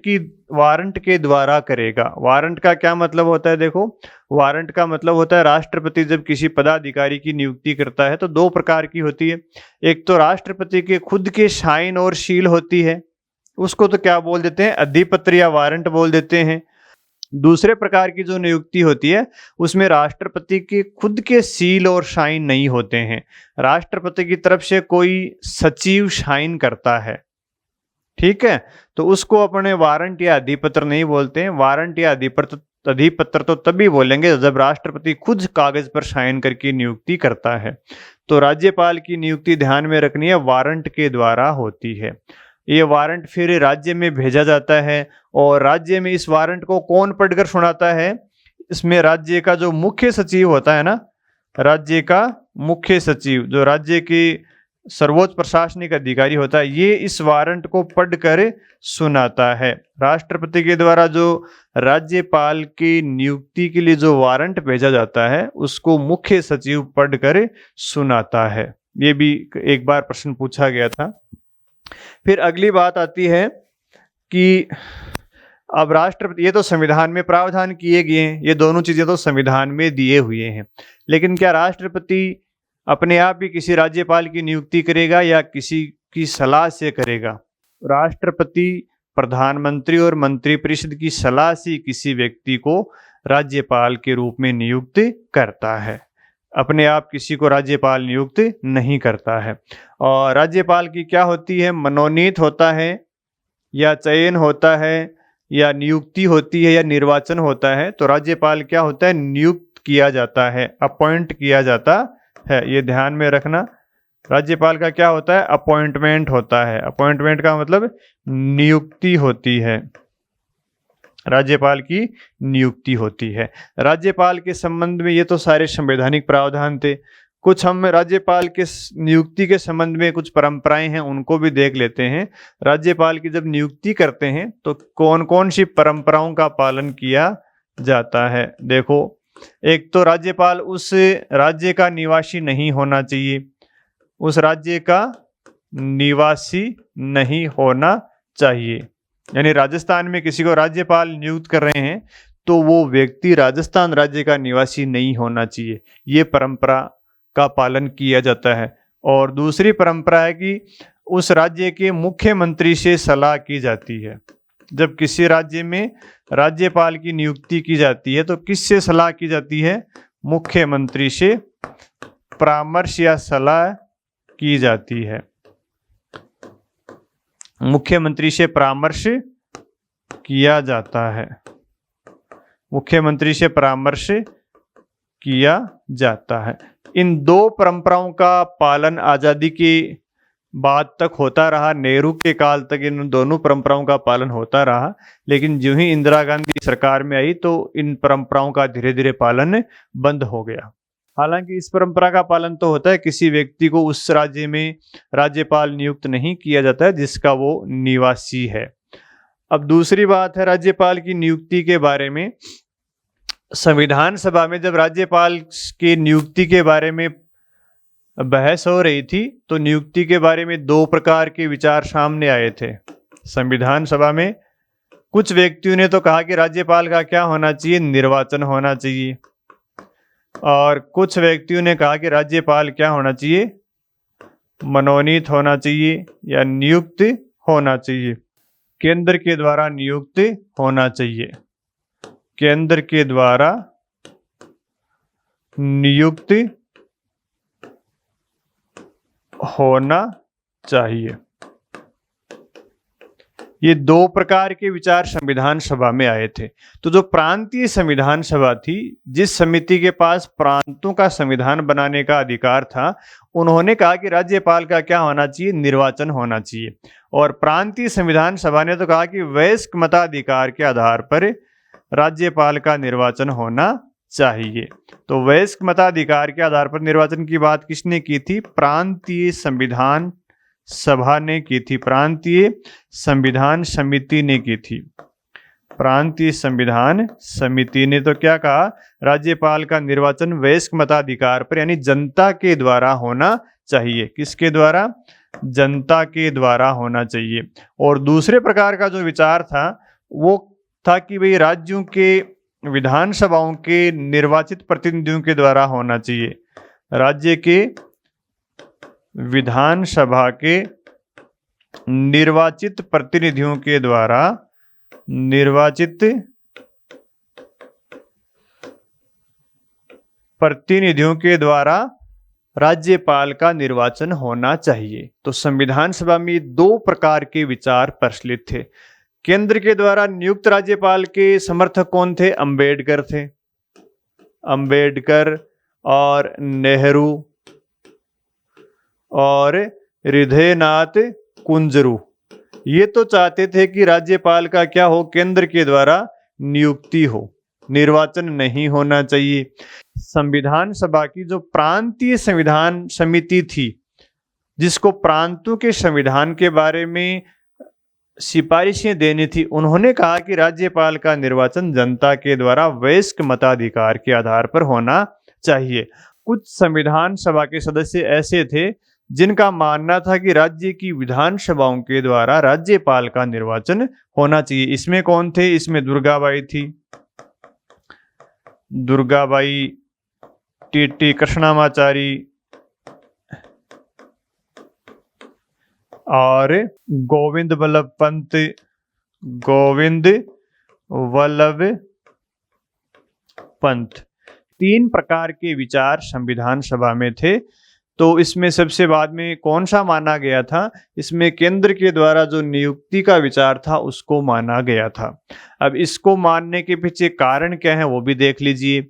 के द्वारा करेगा। वारंट का क्या मतलब होता है? देखो, वारंट का मतलब होता है राष्ट्रपति जब किसी पदाधिकारी की नियुक्ति करता है तो दो प्रकार की होती है। एक तो राष्ट्रपति के खुद के साइन और सील होती है, उसको तो क्या बोल देते हैं? अधिपत्र या वारंट बोल देते हैं। दूसरे प्रकार की जो नियुक्ति होती है उसमें राष्ट्रपति के खुद के सील और साइन नहीं होते हैं, राष्ट्रपति की तरफ से कोई सचिव साइन करता है। ठीक है, तो उसको अपने वारंट या अधिपत्र नहीं बोलते हैं। वारंट या अधिपत्र तो तभी बोलेंगे जब राष्ट्रपति खुद कागज पर साइन करके नियुक्ति करता है। तो राज्यपाल की नियुक्ति ध्यान में रखनी है वारंट के द्वारा होती है। ये वारंट फिर राज्य में भेजा जाता है और राज्य में इस वारंट को कौन पढ़कर सुनाता है? इसमें राज्य का जो मुख्य सचिव होता है ना, राज्य का मुख्य सचिव जो राज्य की सर्वोच्च प्रशासनिक अधिकारी होता है, ये इस वारंट को पढ़कर सुनाता है। राष्ट्रपति के द्वारा जो राज्यपाल की नियुक्ति के लिए जो वारंट भेजा जाता है उसको मुख्य सचिव पढ़कर सुनाता है। ये भी एक बार प्रश्न पूछा गया था। फिर अगली बात आती है कि अब राष्ट्रपति, ये तो संविधान में प्रावधान किए गए हैं, ये दोनों चीजें तो संविधान में दिए हुए हैं, लेकिन क्या राष्ट्रपति अपने आप ही किसी राज्यपाल की नियुक्ति करेगा या किसी की सलाह से करेगा? राष्ट्रपति प्रधानमंत्री और मंत्रिपरिषद की सलाह से किसी व्यक्ति को राज्यपाल के रूप में नियुक्त करता है, अपने आप किसी को राज्यपाल नियुक्त नहीं करता है। और राज्यपाल की क्या होती है? मनोनीत होता है या चयन होता है या नियुक्ति होती है या निर्वाचन होता है? तो राज्यपाल क्या होता है? नियुक्त किया जाता है, अपॉइंट किया जाता है। ये ध्यान में रखना, राज्यपाल का क्या होता है? अपॉइंटमेंट होता है। अपॉइंटमेंट का मतलब नियुक्ति होती है, राज्यपाल की नियुक्ति होती है। राज्यपाल के संबंध में ये तो सारे संवैधानिक प्रावधान थे। कुछ हम राज्यपाल के नियुक्ति के संबंध में कुछ परंपराएं हैं उनको भी देख लेते हैं। राज्यपाल की जब नियुक्ति करते हैं तो कौन कौन सी परंपराओं का पालन किया जाता है? देखो, एक तो राज्यपाल उस राज्य का निवासी नहीं होना चाहिए, उस राज्य का निवासी नहीं होना चाहिए। यानी राजस्थान में किसी को राज्यपाल नियुक्त कर रहे हैं तो वो व्यक्ति राजस्थान राज्य का निवासी नहीं होना चाहिए, ये परंपरा का पालन किया जाता है। और दूसरी परंपरा है कि उस राज्य के मुख्यमंत्री से सलाह की जाती है। जब किसी राज्य में राज्यपाल की नियुक्ति की जाती है तो किससे सलाह की जाती है? मुख्यमंत्री से परामर्श या सलाह की जाती है। मुख्यमंत्री से परामर्श किया जाता है, मुख्यमंत्री से परामर्श किया जाता है। इन दो परंपराओं का पालन आज़ादी के बाद तक होता रहा, नेहरू के काल तक इन दोनों परंपराओं का पालन होता रहा, लेकिन जो ही इंदिरा गांधी सरकार में आई तो इन परंपराओं का धीरे धीरे पालन बंद हो गया। हालांकि इस परंपरा का पालन तो होता है, किसी व्यक्ति को उस राज्य में राज्यपाल नियुक्त नहीं किया जाता है जिसका वो निवासी है। अब दूसरी बात है राज्यपाल की नियुक्ति के बारे में। संविधान सभा में जब राज्यपाल की नियुक्ति के बारे में बहस हो रही थी तो नियुक्ति के बारे में दो प्रकार के विचार सामने आए थे। संविधान सभा में कुछ व्यक्तियों ने तो कहा कि राज्यपाल का क्या होना चाहिए? निर्वाचन होना चाहिए। और कुछ व्यक्तियों ने कहा कि राज्यपाल क्या होना चाहिए? मनोनीत होना चाहिए या नियुक्त होना चाहिए, केंद्र के द्वारा नियुक्त होना चाहिए, केंद्र के द्वारा नियुक्त होना चाहिए। ये दो प्रकार के विचार संविधान सभा में आए थे। तो जो प्रांतीय संविधान सभा थी, जिस समिति के पास प्रांतों का संविधान बनाने का अधिकार था, उन्होंने कहा कि राज्यपाल का क्या होना चाहिए? निर्वाचन होना चाहिए। और प्रांतीय संविधान सभा ने तो कहा कि वयस्क मताधिकार के आधार पर राज्यपाल का निर्वाचन होना चाहिए। तो वयस्क मताधिकार के आधार पर निर्वाचन की बात किसने की थी? प्रांतीय संविधान सभा ने की थी, प्रांतीय संविधान समिति ने की थी। प्रांतीय संविधान समिति ने तो क्या कहा? राज्यपाल का निर्वाचन वयस्क मताधिकार पर यानी जनता के द्वारा होना चाहिए। किसके द्वारा? जनता के द्वारा होना चाहिए। और दूसरे प्रकार का जो विचार था वो था कि भाई राज्यों के विधानसभाओं के निर्वाचित प्रतिनिधियों के द्वारा होना चाहिए। राज्य के विधानसभा के निर्वाचित प्रतिनिधियों के द्वारा, निर्वाचित प्रतिनिधियों के द्वारा राज्यपाल का निर्वाचन होना चाहिए। तो संविधान सभा में दो प्रकार के विचार प्रचलित थे। केंद्र के द्वारा नियुक्त राज्यपाल के समर्थक कौन थे? अंबेडकर थे, अंबेडकर और नेहरू और हृदयनाथ कुंजरू। ये तो चाहते थे कि राज्यपाल का क्या हो, केंद्र के द्वारा नियुक्ति हो, निर्वाचन नहीं होना चाहिए। संविधान सभा की जो प्रांतीय संविधान समिति थी, जिसको प्रांतों के संविधान के बारे में सिफारिशें देनी थी, उन्होंने कहा कि राज्यपाल का निर्वाचन जनता के द्वारा वयस्क मताधिकार के आधार पर होना चाहिए। कुछ संविधान सभा के सदस्य ऐसे थे जिनका मानना था कि राज्य की विधानसभाओं के द्वारा राज्यपाल का निर्वाचन होना चाहिए। इसमें कौन थे? इसमें दुर्गाबाई थी, दुर्गाबाई, टीटी कृष्णमाचारी और गोविंद वल्लभ पंत, गोविंद वल्लभ पंत। 3 प्रकार के विचार संविधान सभा में थे। तो इसमें सबसे बाद में कौन सा माना गया था? इसमें केंद्र के द्वारा जो नियुक्ति का विचार था उसको माना गया था। अब इसको मानने के पीछे कारण क्या है वो भी देख लीजिए।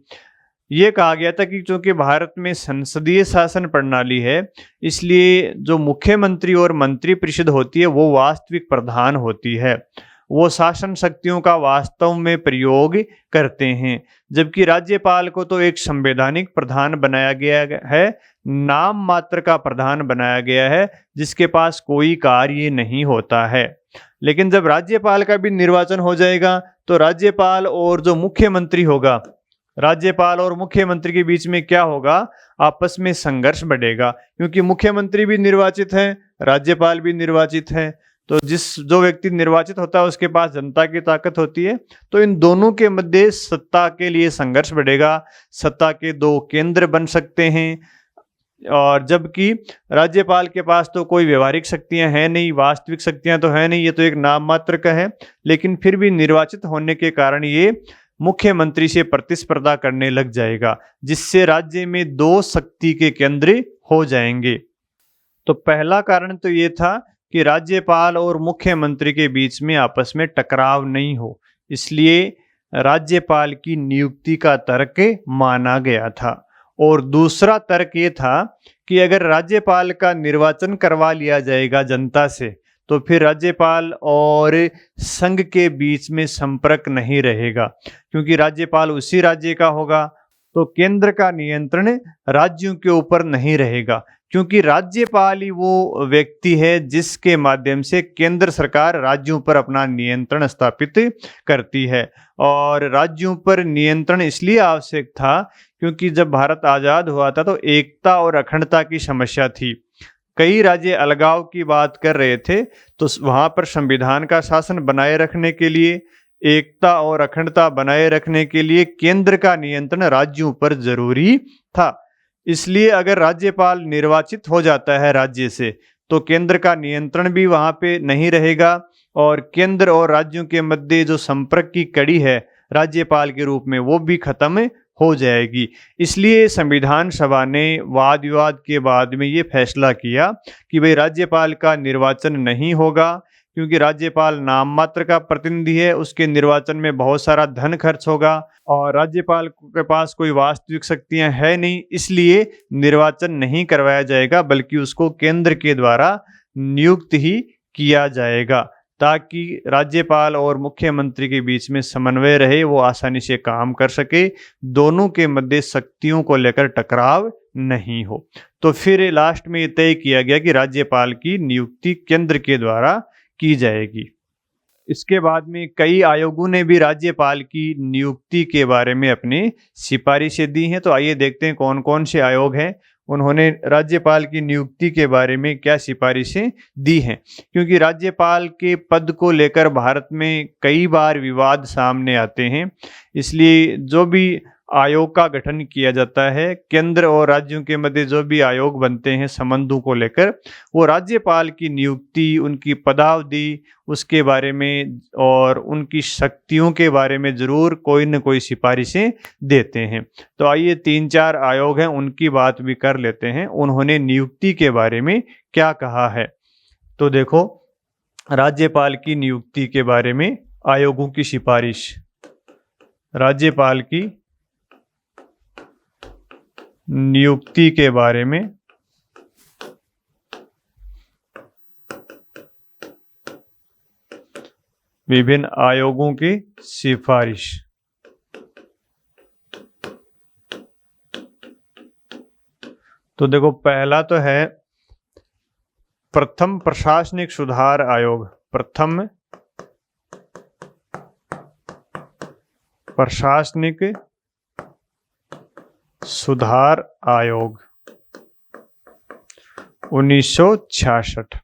ये कहा गया था कि चूंकि भारत में संसदीय शासन प्रणाली है, इसलिए जो मुख्यमंत्री और मंत्री परिषद होती है वो वास्तविक प्रधान होती है, वो शासन शक्तियों का वास्तव में प्रयोग करते हैं। जबकि राज्यपाल को तो एक संवैधानिक प्रधान बनाया गया है, नाम मात्र का प्रधान बनाया गया है, जिसके पास कोई कार्य नहीं होता है। लेकिन जब राज्यपाल का भी निर्वाचन हो जाएगा तो राज्यपाल और जो मुख्यमंत्री होगा, राज्यपाल और मुख्यमंत्री के बीच में क्या होगा? आपस में संघर्ष बढ़ेगा, क्योंकि मुख्यमंत्री भी निर्वाचित है, राज्यपाल भी निर्वाचित है। तो जो व्यक्ति निर्वाचित होता है उसके पास जनता की ताकत होती है, तो इन दोनों के मध्य सत्ता के लिए संघर्ष बढ़ेगा। सत्ता के 2 केंद्र बन सकते हैं, और जबकि राज्यपाल के पास तो कोई व्यवहारिक शक्तियां हैं नहीं, वास्तविक शक्तियां तो है नहीं, ये तो एक नाम मात्र का है। लेकिन फिर भी निर्वाचित होने के कारण ये मुख्यमंत्री से प्रतिस्पर्धा करने लग जाएगा, जिससे राज्य में 2 शक्ति के केंद्र हो जाएंगे। तो पहला कारण तो ये था कि राज्यपाल और मुख्यमंत्री के बीच में आपस में टकराव नहीं हो, इसलिए राज्यपाल की नियुक्ति का तर्क माना गया था। और दूसरा तर्क ये था कि अगर राज्यपाल का निर्वाचन करवा लिया जाएगा जनता से, तो फिर राज्यपाल और संघ के बीच में संपर्क नहीं रहेगा, क्योंकि राज्यपाल उसी राज्य का होगा, तो केंद्र का नियंत्रण राज्यों के ऊपर नहीं रहेगा, क्योंकि राज्यपाल ही वो व्यक्ति है जिसके माध्यम से केंद्र सरकार राज्यों पर अपना नियंत्रण स्थापित करती है। और राज्यों पर नियंत्रण इसलिए आवश्यक था क्योंकि जब भारत आज़ाद हुआ था तो एकता और अखंडता की समस्या थी। कई राज्य अलगाव की बात कर रहे थे, तो वहां पर संविधान का शासन बनाए रखने के लिए, एकता और अखंडता बनाए रखने के लिए केंद्र का नियंत्रण राज्यों पर जरूरी था। इसलिए अगर राज्यपाल निर्वाचित हो जाता है राज्य से, तो केंद्र का नियंत्रण भी वहां पे नहीं रहेगा, और केंद्र और राज्यों के मध्य जो संपर्क की कड़ी है राज्यपाल के रूप में, वो भी खत्म हो जाएगी। इसलिए संविधान सभा ने वाद विवाद के बाद में ये फैसला किया कि भाई राज्यपाल का निर्वाचन नहीं होगा, क्योंकि राज्यपाल नाम मात्र का प्रतिनिधि है, उसके निर्वाचन में बहुत सारा धन खर्च होगा और राज्यपाल के पास कोई वास्तविक शक्तियां है नहीं, इसलिए निर्वाचन नहीं करवाया जाएगा, बल्कि उसको केंद्र के द्वारा नियुक्त ही किया जाएगा, ताकि राज्यपाल और मुख्यमंत्री के बीच में समन्वय रहे, वो आसानी से काम कर सके, दोनों के मध्य शक्तियों को लेकर टकराव नहीं हो। तो फिर लास्ट में ये तय किया गया कि राज्यपाल की नियुक्ति केंद्र के द्वारा की जाएगी। इसके बाद में कई आयोगों ने भी राज्यपाल की नियुक्ति के बारे में अपनी सिफारिशें दी हैं। तो आइए देखते हैं कौन कौन से आयोग हैं, उन्होंने राज्यपाल की नियुक्ति के बारे में क्या सिफारिशें दी हैं। क्योंकि राज्यपाल के पद को लेकर भारत में कई बार विवाद सामने आते हैं, इसलिए जो भी आयोग का गठन किया जाता है, केंद्र और राज्यों के मध्य जो भी आयोग बनते हैं संबंधों को लेकर, वो राज्यपाल की नियुक्ति, उनकी पदावधि, उसके बारे में और उनकी शक्तियों के बारे में जरूर कोई न कोई सिफारिशें देते हैं। तो आइए 3-4 आयोग हैं उनकी बात भी कर लेते हैं, उन्होंने नियुक्ति के बारे में क्या कहा है। तो देखो, राज्यपाल की नियुक्ति के बारे में आयोगों की सिफारिश। राज्यपाल की नियुक्ति के बारे में विभिन्न आयोगों की सिफारिश। तो देखो, पहला तो है प्रथम प्रशासनिक सुधार आयोग। प्रथम प्रशासनिक सुधार आयोग 1966।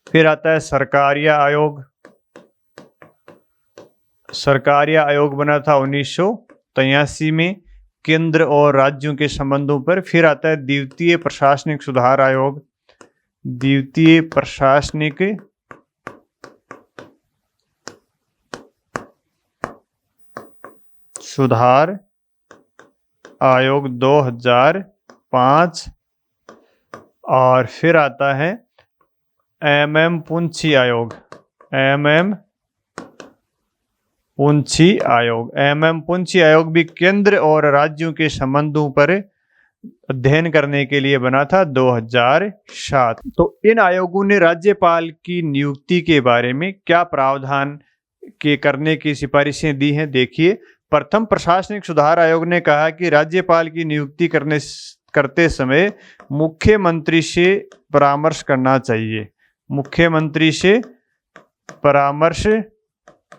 फिर आता है सरकारिया आयोग। सरकारिया आयोग बना था 1983 में, केंद्र और राज्यों के संबंधों पर। फिर आता है द्वितीय प्रशासनिक सुधार आयोग। द्वितीय प्रशासनिक सुधार आयोग 2005। और फिर आता है एमएम पुंछी आयोग। एमएम पुंछी आयोग। एमएम पुंछी आयोग भी केंद्र और राज्यों के संबंधों पर अध्ययन करने के लिए बना था 2007। तो इन आयोगों ने राज्यपाल की नियुक्ति के बारे में क्या प्रावधान के करने की सिफारिशें दी हैं, देखिए। प्रथम प्रशासनिक सुधार आयोग ने कहा कि राज्यपाल की नियुक्ति करते समय मुख्यमंत्री से परामर्श करना चाहिए। मुख्यमंत्री से परामर्श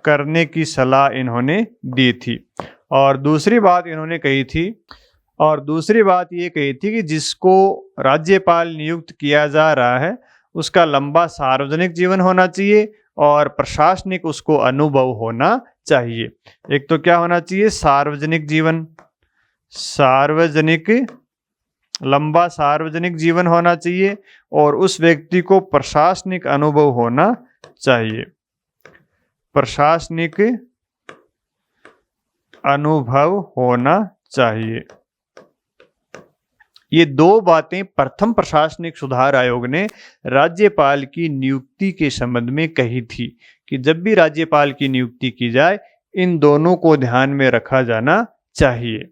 करने की सलाह इन्होंने दी थी। और दूसरी बात इन्होंने कही थी, ये कही थी कि जिसको राज्यपाल नियुक्त किया जा रहा है उसका लंबा सार्वजनिक जीवन होना चाहिए और प्रशासनिक उसको अनुभव होना चाहिए। एक तो क्या होना चाहिए, सार्वजनिक जीवन, लंबा सार्वजनिक जीवन होना चाहिए, और उस व्यक्ति को प्रशासनिक अनुभव होना चाहिए। प्रशासनिक अनुभव होना चाहिए। ये दो बातें प्रथम प्रशासनिक सुधार आयोग ने राज्यपाल की नियुक्ति के संबंध में कही थी कि जब भी राज्यपाल की नियुक्ति की जाए इन दोनों को ध्यान में रखा जाना चाहिए।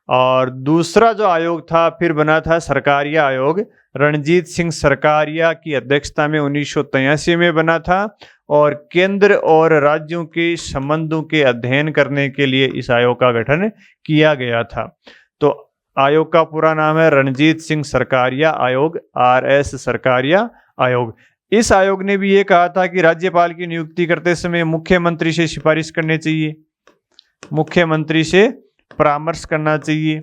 और दूसरा जो आयोग था फिर बना था सरकारिया आयोग। रणजीत सिंह सरकारिया की अध्यक्षता में 1983 में बना था, और केंद्र और राज्यों के संबंधों के अध्ययन करने के लिए इस आयोग का गठन किया गया था। तो आयोग का पूरा नाम है रणजीत सिंह सरकारिया आयोग, RS सरकारिया आयोग। इस आयोग ने भी ये कहा था कि राज्यपाल की नियुक्ति करते समय मुख्यमंत्री से सिफारिश करनी चाहिए, मुख्यमंत्री से परामर्श करना चाहिए।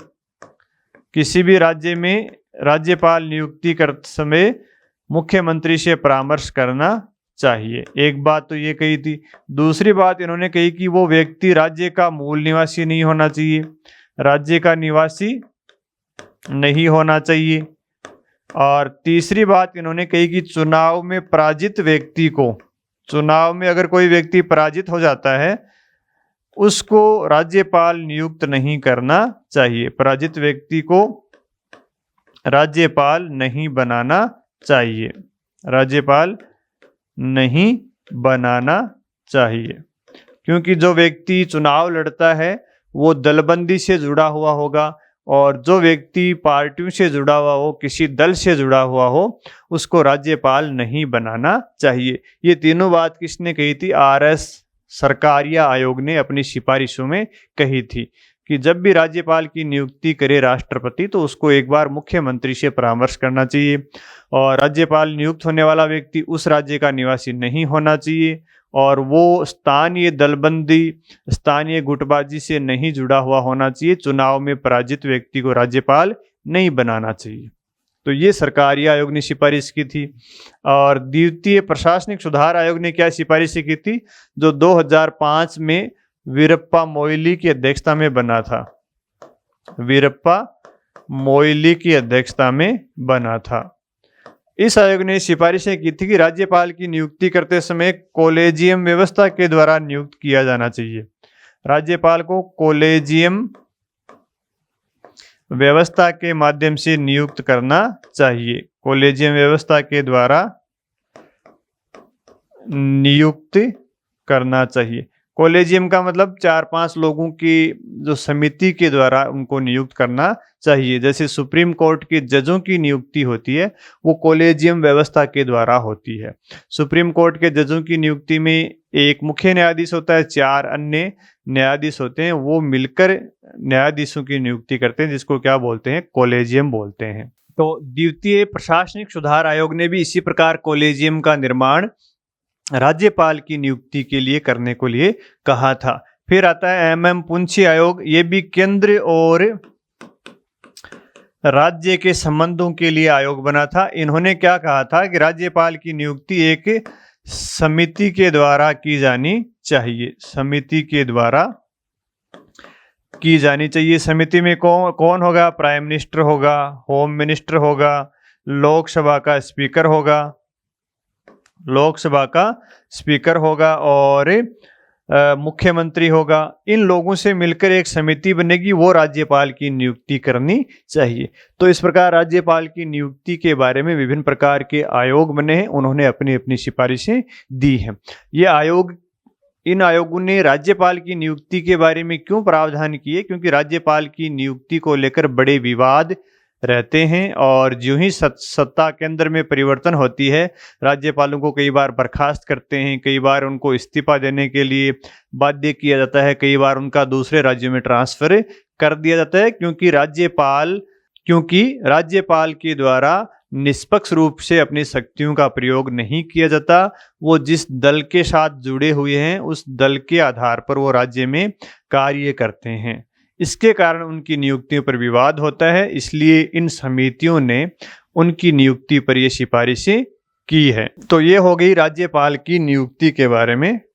किसी भी राज्य में राज्यपाल नियुक्ति करते समय मुख्यमंत्री से परामर्श करना चाहिए। एक बात तो ये कही थी। दूसरी बात इन्होंने कही कि वो व्यक्ति राज्य का मूल निवासी नहीं होना चाहिए, राज्य का निवासी नहीं होना चाहिए। और तीसरी बात इन्होंने कही कि चुनाव में पराजित व्यक्ति को, चुनाव में अगर कोई व्यक्ति पराजित हो जाता है उसको राज्यपाल नियुक्त नहीं करना चाहिए। पराजित व्यक्ति को राज्यपाल नहीं बनाना चाहिए, राज्यपाल नहीं बनाना चाहिए। क्योंकि जो व्यक्ति चुनाव लड़ता है वो दलबंदी से जुड़ा हुआ होगा, और जो व्यक्ति पार्टियों से जुड़ा हुआ हो, किसी दल से जुड़ा हुआ हो, उसको राज्यपाल नहीं बनाना चाहिए। ये तीनों बात किसने कही थी? RS सरकारिया आयोग ने अपनी सिफारिशों में कही थी कि जब भी राज्यपाल की नियुक्ति करे राष्ट्रपति तो उसको एक बार मुख्यमंत्री से परामर्श करना चाहिए, और राज्यपाल नियुक्त होने वाला व्यक्ति उस राज्य का निवासी नहीं होना चाहिए, और वो स्थानीय दलबंदी, स्थानीय गुटबाजी से नहीं जुड़ा हुआ होना चाहिए। चुनाव में पराजित व्यक्ति को राज्यपाल नहीं बनाना चाहिए। तो ये सरकारिया आयोग ने सिफारिश की थी। और द्वितीय प्रशासनिक सुधार आयोग ने क्या सिफारिश की थी? जो 2005 में वीरप्पा मोइली की अध्यक्षता में बना था, वीरप्पा मोइली की अध्यक्षता में बना था। इस आयोग ने सिफारिशें की थी कि राज्यपाल की नियुक्ति करते समय कॉलेजियम व्यवस्था के द्वारा नियुक्त किया जाना चाहिए। राज्यपाल को कॉलेजियम व्यवस्था के माध्यम से नियुक्त करना चाहिए, कॉलेजियम व्यवस्था के द्वारा नियुक्त करना चाहिए। कॉलेजियम का मतलब 4-5 लोगों की जो समिति के द्वारा उनको नियुक्त करना चाहिए। जैसे सुप्रीम कोर्ट के जजों की नियुक्ति होती है, वो कॉलेजियम व्यवस्था के द्वारा होती है। सुप्रीम कोर्ट के जजों की नियुक्ति में एक मुख्य न्यायाधीश होता है, 4 अन्य न्यायाधीश होते हैं, वो मिलकर न्यायाधीशों की नियुक्ति करते हैं, जिसको क्या बोलते हैं, कॉलेजियम बोलते हैं। तो द्वितीय प्रशासनिक सुधार आयोग ने भी इसी प्रकार कॉलेजियम का निर्माण राज्यपाल की नियुक्ति के लिए करने को लिए कहा था। फिर आता है MM पुंछी आयोग, ये भी केंद्र और राज्य के संबंधों के लिए आयोग बना था। इन्होंने क्या कहा था कि राज्यपाल की नियुक्ति एक समिति के द्वारा की जानी चाहिए, समिति के द्वारा की जानी चाहिए। समिति में कौन होगा? प्राइम मिनिस्टर होगा, होम मिनिस्टर होगा, लोकसभा का स्पीकर होगा, लोकसभा का स्पीकर होगा और मुख्यमंत्री होगा। इन लोगों से मिलकर एक समिति बनेगी, वो राज्यपाल की नियुक्ति करनी चाहिए। तो इस प्रकार राज्यपाल की नियुक्ति के बारे में विभिन्न प्रकार के आयोग बने हैं, उन्होंने अपनी अपनी सिफारिशें दी हैं। ये आयोग, इन आयोगों ने राज्यपाल की नियुक्ति के बारे में क्यों प्रावधान किए? क्योंकि राज्यपाल की नियुक्ति को लेकर बड़े विवाद रहते हैं और जो ही सत्ता केंद्र में परिवर्तन होती है, राज्यपालों को कई बार बर्खास्त करते हैं, कई बार उनको इस्तीफा देने के लिए बाध्य किया जाता है, कई बार उनका दूसरे राज्यों में ट्रांसफर कर दिया जाता है, क्योंकि राज्यपाल के द्वारा निष्पक्ष रूप से अपनी शक्तियों का प्रयोग नहीं किया जाता। वो जिस दल के साथ जुड़े हुए हैं, उस दल के आधार पर वो राज्य में कार्य करते हैं। इसके कारण उनकी नियुक्तियों पर विवाद होता है, इसलिए इन समितियों ने उनकी नियुक्ति पर ये सिफारिशें की है। तो ये हो गई राज्यपाल की नियुक्ति के बारे में